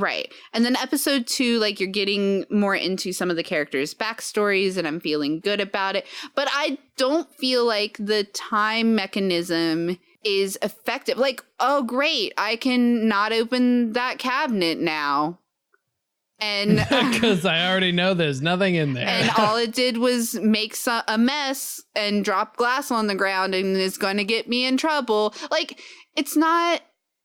episode 2, like you're getting more into some of the characters' backstories, and I'm feeling good about it. But I don't feel like the time mechanism is effective. Like, oh, great, I can not open that cabinet now. And because I already know there's nothing in there. And all it did was make a mess and drop glass on the ground and is going to get me in trouble. Like, it's not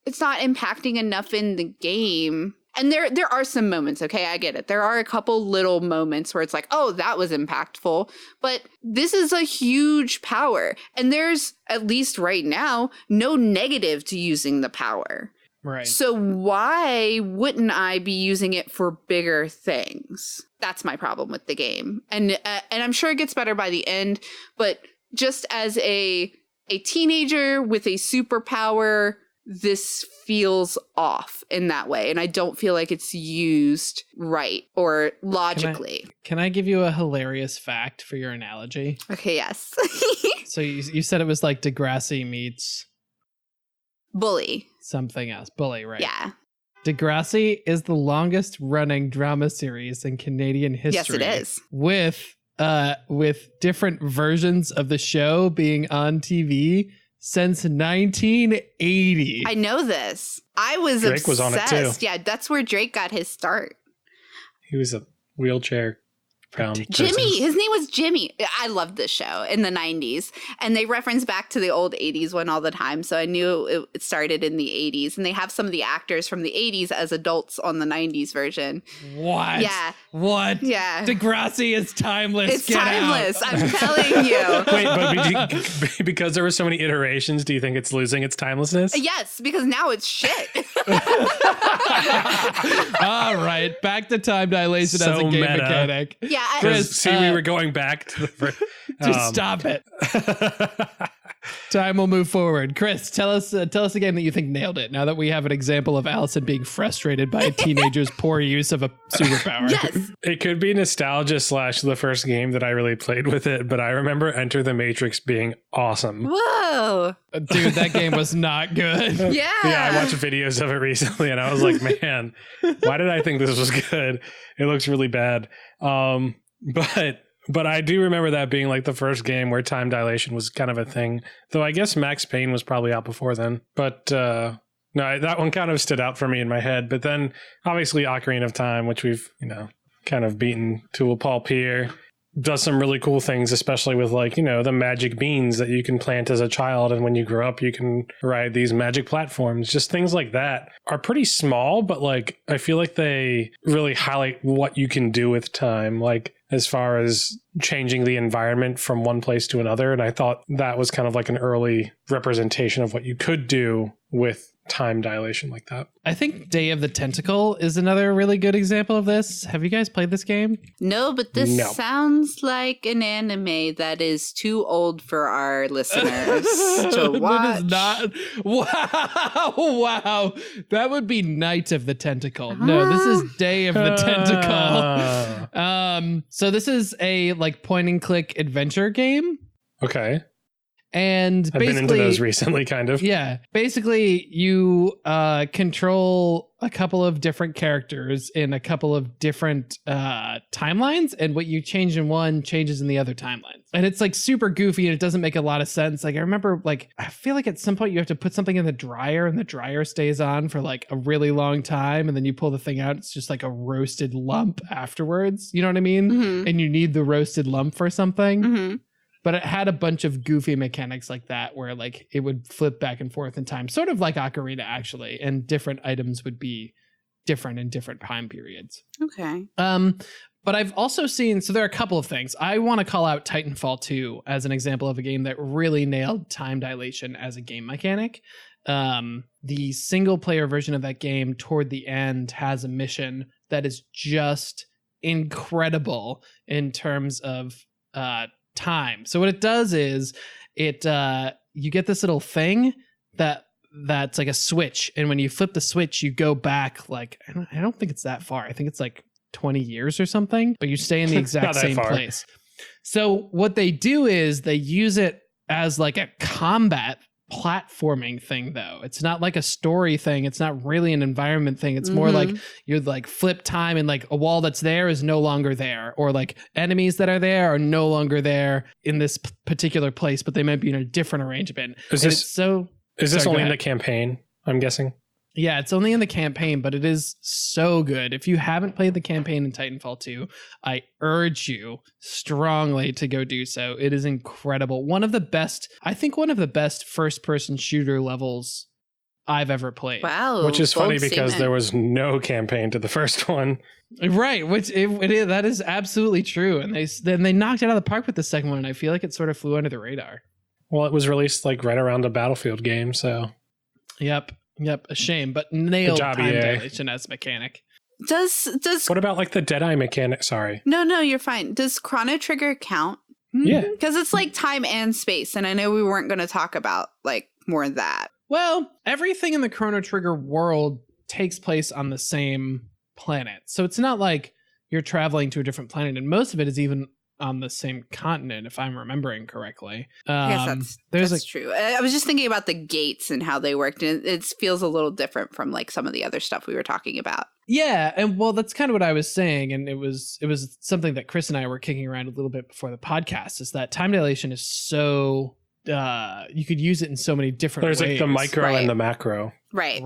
impacting enough in the game. And there are some moments, okay, I get it. There are a couple little moments where it's like, oh, that was impactful. But this is a huge power. And there's, at least right now, no negative to using the power. Right. So why wouldn't I be using it for bigger things? That's my problem with the game. And I'm sure it gets better by the end, but just as a teenager with a superpower, this feels off in that way. And I don't feel like it's used right or logically. Can I give you a hilarious fact for your analogy? Okay, yes. So you said it was like Degrassi meets... Bully. Something else. Bully, right? Yeah. Degrassi is the longest running drama series in Canadian history. Yes, it is. With different versions of the show being on TV since 1980. I know this. I was Drake obsessed. Was on it too. Yeah, that's where Drake got his start. He was a wheelchair bound Jimmy. His name was Jimmy. I loved this show in the 90s. And they reference back to the old 80s one all the time. So I knew it started in the 80s. And they have some of the actors from the 80s as adults on the 90s version. What? Yeah. What? Yeah. Degrassi is timeless. It's timeless. I'm telling you. Wait, but because there were so many iterations, do you think it's losing its timelessness? Yes, because now it's shit. All right. Back to time dilation So as a game meta. mechanic. Yeah. Chris, we were going back to the first. Just stop it. Time will move forward. Chris, tell us a game that you think nailed it. Now that we have an example of Allison being frustrated by a teenager's poor use of a superpower. Yes. It could be nostalgia / the first game that I really played with it, but I remember Enter the Matrix being awesome. Whoa. Dude, that game was not good. Yeah. Yeah, I watched videos of it recently and I was like, man, why did I think this was good? It looks really bad. But I do remember that being like the first game where time dilation was kind of a thing. Though I guess Max Payne was probably out before then. But no, that one kind of stood out for me in my head. But then obviously Ocarina of Time, which we've, kind of beaten to a pulp here, does some really cool things, especially with like, the magic beans that you can plant as a child. And when you grow up, you can ride these magic platforms. Just things like that are pretty small, but like, I feel like they really highlight what you can do with time. Like, as far as changing the environment from one place to another. And I thought that was kind of like an early representation of what you could do with time dilation like that. I think Day of the Tentacle is another really good example of this. Have you guys played this game? No, but this sounds like an anime that is too old for our listeners to watch. It is not. Wow. That would be Night of the Tentacle. No, this is Day of the Tentacle. So this is a like point and click adventure game. Okay. And I've been into those recently, kind of. Yeah. Basically, you control a couple of different characters in a couple of different timelines. And what you change in one changes in the other timelines. And it's like super goofy and it doesn't make a lot of sense. Like I remember, I feel like at some point you have to put something in the dryer and the dryer stays on for like a really long time. And then you pull the thing out. It's just like a roasted lump afterwards. You know what I mean? Mm-hmm. And you need the roasted lump for something. Mm-hmm. But it had a bunch of goofy mechanics like that where like it would flip back and forth in time, sort of like Ocarina actually, and different items would be different in different time periods. Okay. But I've also seen, so there are a couple of things. I want to call out Titanfall 2 as an example of a game that really nailed time dilation as a game mechanic. The single player version of that game toward the end has a mission that is just incredible in terms of time. So what it does is it you get this little thing that's like a switch, and when you flip the switch you go back like I don't think it's that far. I think it's like 20 years or something, but you stay in the exact same place. So what they do is they use it as like a combat platforming thing though. It's not like a story thing. It's not really an environment thing. It's more like you're like flip time and like a wall that's there is no longer there, or like enemies that are there are no longer there in this particular place, but they might be in a different arrangement. Is this Is this only in the campaign, I'm guessing? Yeah, it's only in the campaign, but it is so good. If you haven't played the campaign in Titanfall 2, I urge you strongly to go do so. It is incredible. One of the best first-person shooter levels I've ever played. Wow. Which is funny because there was no campaign to the first one. Right, that is absolutely true. And they knocked it out of the park with the second one, and I feel like it sort of flew under the radar. Well, it was released like right around a Battlefield game, so. Yep, a shame, but nailed time dilation as mechanic. Does what about like the Deadeye mechanic? Sorry. No, you're fine. Does Chrono Trigger count? Yeah. Because it's like time and space, and I know we weren't going to talk about like more of that. Well, everything in the Chrono Trigger world takes place on the same planet. So it's not like you're traveling to a different planet, and most of it is even on the same continent, if I'm remembering correctly. I guess that's true. I was just thinking about the gates and how they worked, and it feels a little different from like some of the other stuff we were talking about. Yeah, and well, that's kind of what I was saying, and it was something that Chris and I were kicking around a little bit before the podcast, is that time dilation is so you could use it in so many different ways. There's like the micro and the macro. Right.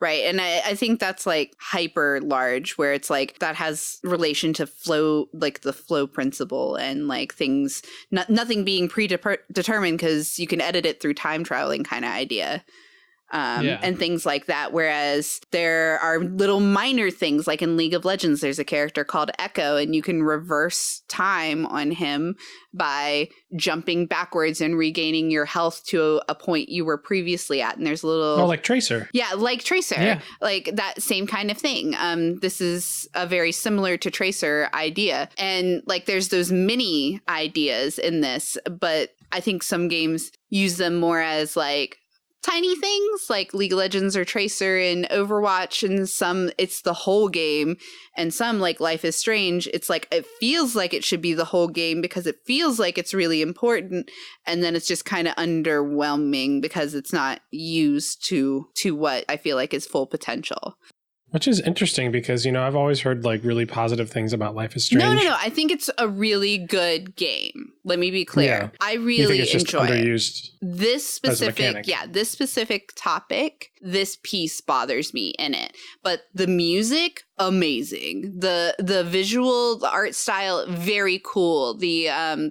And I think that's like hyper large, where it's like that has relation to flow, like the flow principle, and like things, nothing being predetermined because you can edit it through time traveling kind of idea. And things like that. Whereas there are little minor things, like in League of Legends, there's a character called Echo, and you can reverse time on him by jumping backwards and regaining your health to a point you were previously at. And there's a little... Oh, like Tracer. Yeah, like Tracer. Yeah. Like that same kind of thing. This is a very similar to Tracer idea. And like there's those mini ideas in this, but I think some games use them more as like tiny things like League of Legends or Tracer and Overwatch, and some it's the whole game, and some like Life is Strange, it's like it feels like it should be the whole game because it feels like it's really important, and then it's just kind of underwhelming because it's not used to what I feel like is full potential. Which is interesting because, you know, I've always heard like really positive things about Life is Strange. No. I think it's a really good game. Let me be clear. Yeah. I really enjoy underused it. This specific topic, this piece bothers me in it. But the music, amazing. The visual, the art style, very cool. The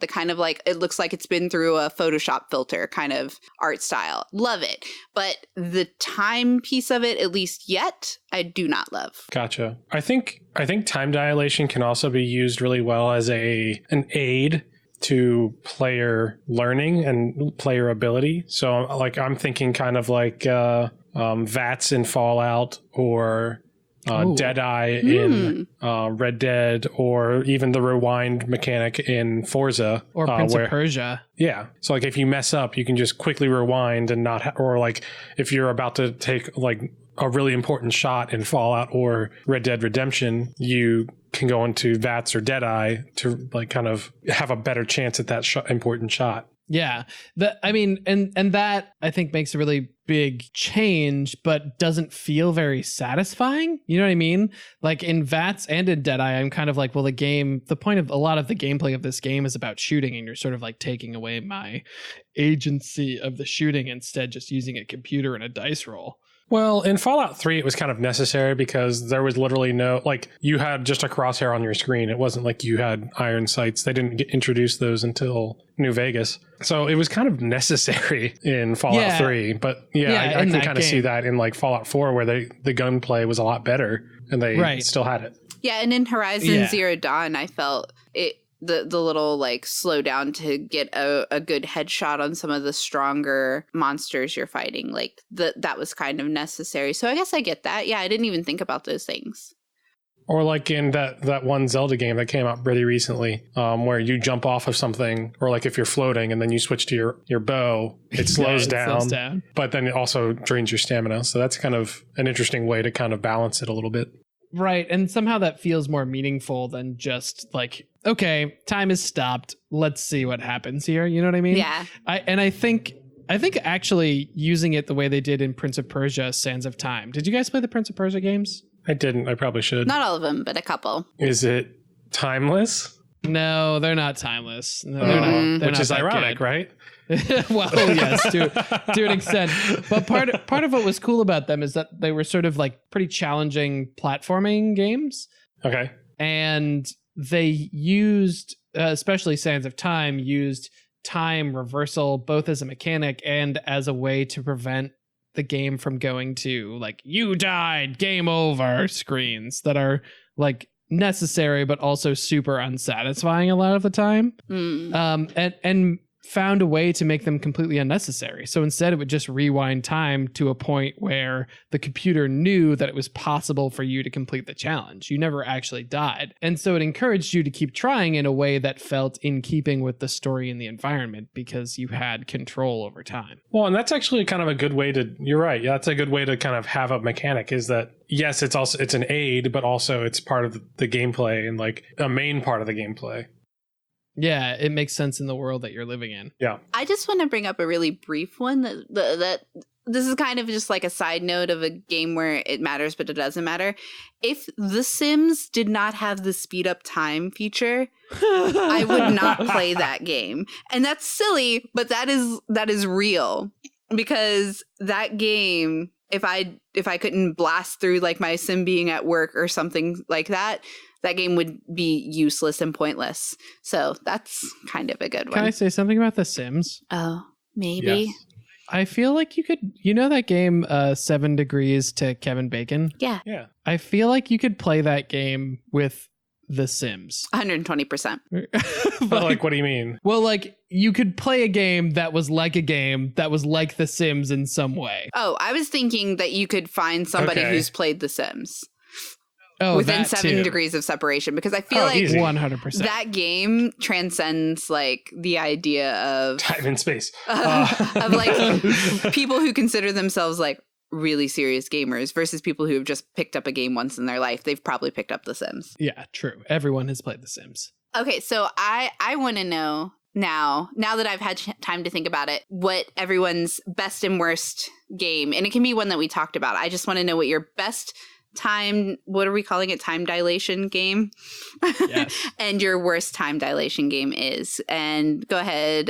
kind of like, it looks like it's been through a Photoshop filter kind of art style. Love it. But the time piece of it, at least yet, I do not love. Gotcha. I think time dilation can also be used really well as an aid to player learning and player ability. So like I'm thinking kind of like VATS in Fallout, or Deadeye in Red Dead, or even the rewind mechanic in Forza. Or Prince of Persia. Yeah. So like if you mess up, you can just quickly rewind and not, or like if you're about to take like a really important shot in Fallout or Red Dead Redemption, you can go into VATS or Deadeye to like kind of have a better chance at that important shot. Yeah. And that I think makes a really big change, but doesn't feel very satisfying. You know what I mean? Like in VATS and in Deadeye, I'm kind of like, well, the point of a lot of the gameplay of this game is about shooting, and you're sort of like taking away my agency of the shooting, instead just using a computer and a dice roll. Well, in Fallout 3, it was kind of necessary because there was literally no, like, you had just a crosshair on your screen. It wasn't like you had iron sights. They didn't introduce those until New Vegas. So it was kind of necessary in Fallout 3. But I can kind of see that in like Fallout 4, where the gunplay was a lot better and they still had it. Yeah, and in Horizon Zero Dawn, I felt it. The little like slow down to get a good headshot on some of the stronger monsters you're fighting, like that was kind of necessary. So I guess I get that. Yeah, I didn't even think about those things. Or like in that one Zelda game that came out pretty recently, where you jump off of something, or like if you're floating and then you switch to your bow, it slows down, but then it also drains your stamina. So that's kind of an interesting way to kind of balance it a little bit. Right, and somehow that feels more meaningful than just like, okay, time is stopped. Let's see what happens here. You know what I mean? Yeah. I think actually using it the way they did in Prince of Persia: Sands of Time. Did you guys play the Prince of Persia games? I didn't. I probably should. Not all of them, but a couple. Is it timeless? No, they're not timeless. No, they're which not is ironic, good. Right? Well, yes, to an extent. But part of what was cool about them is that they were sort of like pretty challenging platforming games. Okay. And they used, especially Sands of Time, used time reversal both as a mechanic and as a way to prevent the game from going to like, you died, game over screens that are like necessary but also super unsatisfying a lot of the time. And found a way to make them completely unnecessary. So instead it would just rewind time to a point where the computer knew that it was possible for you to complete the challenge. You never actually died. And so it encouraged you to keep trying in a way that felt in keeping with the story and the environment because you had control over time. Well, and that's actually kind of a good way to, you're right. Yeah, that's a good way to kind of have a mechanic is that, yes, it's an aid, but also it's part of the gameplay and like a main part of the gameplay. Yeah, it makes sense in the world that you're living in. Yeah. I just want to bring up a really brief one that this is kind of just like a side note of a game where it matters, but it doesn't matter. If The Sims did not have the speed up time feature, I would not play that game. And that's silly, but that is real because that game, if I couldn't blast through like my sim being at work or something like that game would be useless and pointless. So that's kind of a good one. Can I say something about The Sims? Oh, maybe. Yes. I feel like you could, that game 7 Degrees to Kevin Bacon? Yeah. I feel like you could play that game with The Sims. 120%. Like, what do you mean? Well, like you could play a game that was like The Sims in some way. Oh, I was thinking that you could find somebody who's played The Sims. Oh, within 7 degrees of separation, because I feel like easy. 100%. That game transcends like the idea of time and space of like people who consider themselves like really serious gamers versus people who have just picked up a game once in their life. They've probably picked up The Sims. Yeah, true. Everyone has played The Sims. Okay, so I want to know now that I've had time to think about it, what everyone's best and worst game, and it can be one that we talked about. I just want to know what your best what are we calling it? Time dilation game? Yes. And your worst time dilation game is. And go ahead.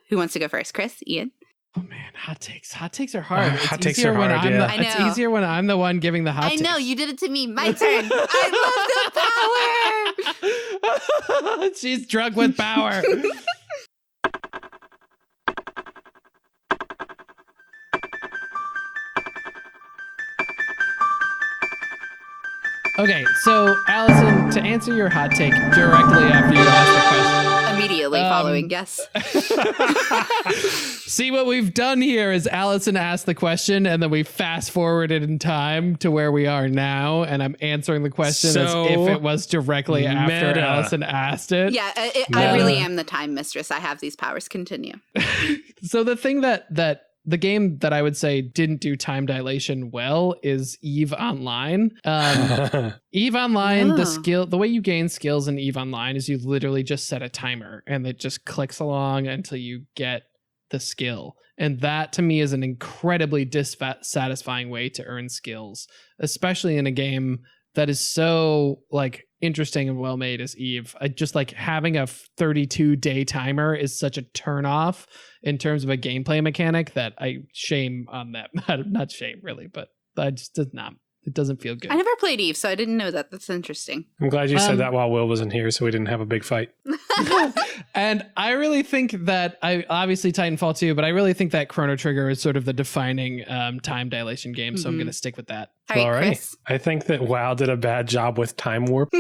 Who wants to go first? Chris? Ian? Oh man, hot takes. Hot takes are hard. Hot takes are hard, yeah. I know. It's easier when I'm the one giving the hot takes. I know, you did it to me. My turn. I love the power. She's drunk with power. Okay, so Allison, to answer your hot take directly after you ask the question. Immediately following, yes. See, what we've done here is Allison asked the question and then we fast forwarded in time to where we are now, and I'm answering the question as if it was directly after Allison asked it. Yeah, I really am the time mistress. I have these powers. Continue. So the thing that the game that I would say didn't do time dilation well is EVE Online. EVE Online, the way you gain skills in EVE Online is you literally just set a timer and it just clicks along until you get the skill. And that to me is an incredibly dissatisfying way to earn skills, especially in a game that is so like interesting and well made as EVE. I just like having a 32-day timer is such a turn off in terms of a gameplay mechanic that I shame on that. Not shame really, but I just it doesn't feel good. I never played EVE, so I didn't know that. That's interesting. I'm glad you said that while Will wasn't here, so we didn't have a big fight. And I really think that obviously Titanfall 2, but I really think that Chrono Trigger is sort of the defining time dilation game. So I'm going to stick with that. All right, Chris. I think that WoW did a bad job with Time Warp.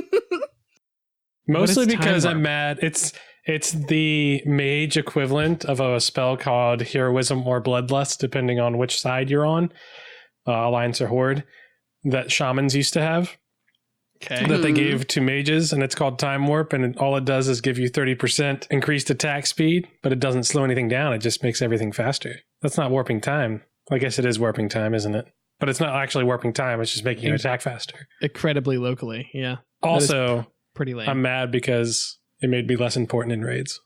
Mostly because I'm mad. It's the mage equivalent of a spell called Heroism or Bloodlust, depending on which side you're on, Alliance or Horde, that shamans used to have. Okay. That they gave to mages, and it's called Time Warp, and all it does is give you 30% increased attack speed, but it doesn't slow anything down. It just makes everything faster. That's not warping time. I guess it is warping time, isn't it? But it's not actually warping time. It's just making you attack faster. Incredibly locally, yeah. Also, pretty lame. I'm mad because it made me less important in raids.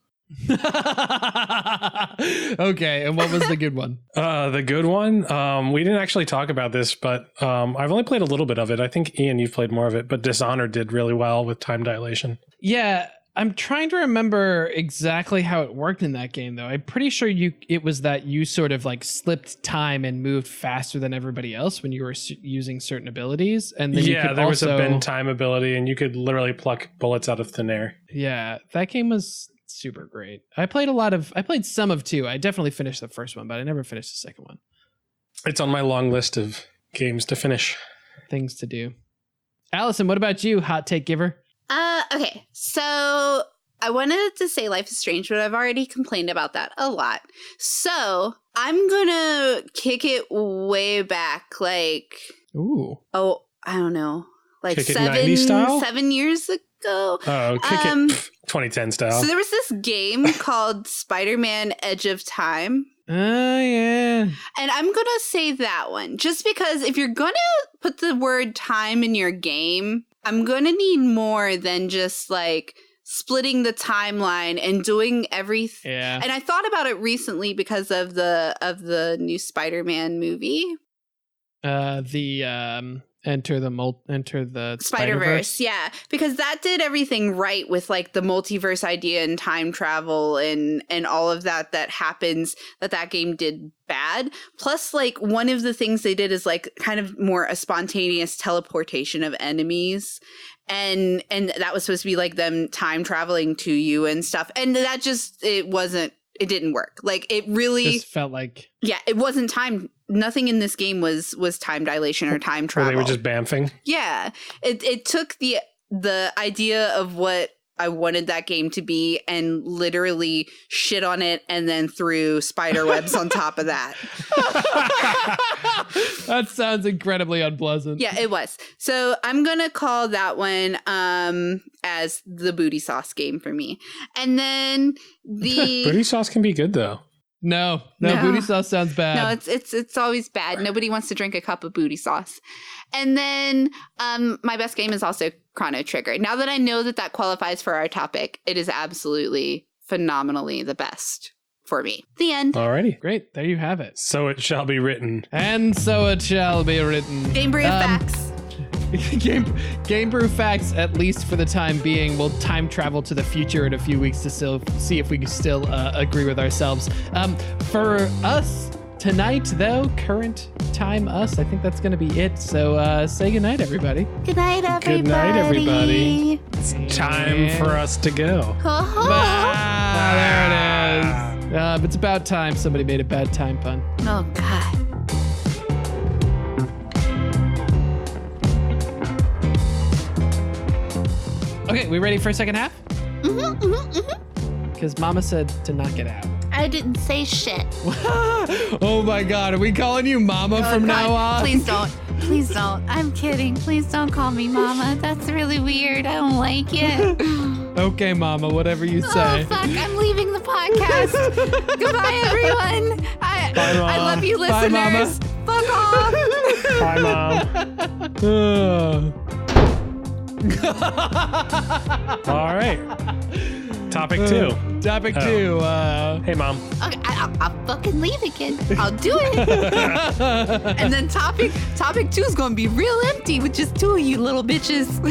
Okay, and what was the good one? The good one, we didn't actually talk about this, but I've only played a little bit of it. I think Ian, you've played more of it, but Dishonored did really well with time dilation. Yeah, I'm trying to remember exactly how it worked in that game, though. I'm pretty sure it was that you sort of like slipped time and moved faster than everybody else when you were using certain abilities. And then there was a bend time ability, and you could literally pluck bullets out of thin air. Yeah, that game was super great. I played some of 2. I definitely finished the first one, but I never finished the second one. It's on my long list of games to finish. Things to do. Allison, what about you, hot take giver? Okay, so I wanted to say Life is Strange, but I've already complained about that a lot. So I'm gonna kick it way back, like, ooh, I don't know, like kick 7 years ago. Oh, kick it 2010 style. So there was this game called Spider-Man: Edge of Time. Oh, yeah. And I'm going to say that one, just because if you're going to put the word time in your game, I'm going to need more than just like splitting the timeline and doing everything. Yeah. And I thought about it recently because of the new Spider-Man movie. Enter the Spider-Verse, yeah, because that did everything right with like the multiverse idea and time travel and all of that happens that game did bad. Plus, like, one of the things they did is like kind of more a spontaneous teleportation of enemies, and that was supposed to be like them time traveling to you and stuff, and that just it didn't work. Like, it really just felt like, yeah, it wasn't time. Nothing in this game was time dilation or time travel. They were just bamfing. Yeah, it took the idea of what I wanted that game to be and literally shit on it and then threw spider webs on top of that. That sounds incredibly unpleasant. Yeah, it was. So I'm gonna call that one as the booty sauce game for me. And then the booty sauce can be good though. No, booty sauce sounds bad. No, it's always bad. Nobody wants to drink a cup of booty sauce. And then my best game is also Chrono Trigger. Now that I know that qualifies for our topic, it is absolutely phenomenally the best for me. The end. Alrighty. Great. There you have it. So it shall be written. And so it shall be written. Game Brew Facts. Game Brew Facts, at least for the time being, will time travel to the future in a few weeks to still see if we can still agree with ourselves. For us tonight, though, current time us, I think that's going to be it. So say goodnight, everybody. Good night, everybody. Good night, everybody. It's time for us to go. There it is. It's about time somebody made a bad time pun. Oh, God. Okay, we ready for a second half? Because Mama said to knock it out. I didn't say shit. Oh my God, are we calling you Mama from now on? Please don't. Please don't. I'm kidding. Please don't call me Mama. That's really weird. I don't like it. Okay, Mama, whatever you say. Oh, fuck. I'm leaving the podcast. Goodbye, everyone. Bye, Mom. I love you, listeners. Bye, Mama. Fuck off. Bye, Mom. All right. Topic 2. Topic 2. Hey, Mom. Okay, I'll fucking leave again. I'll do it. And then topic 2 is going to be real empty with just 2 of you little bitches.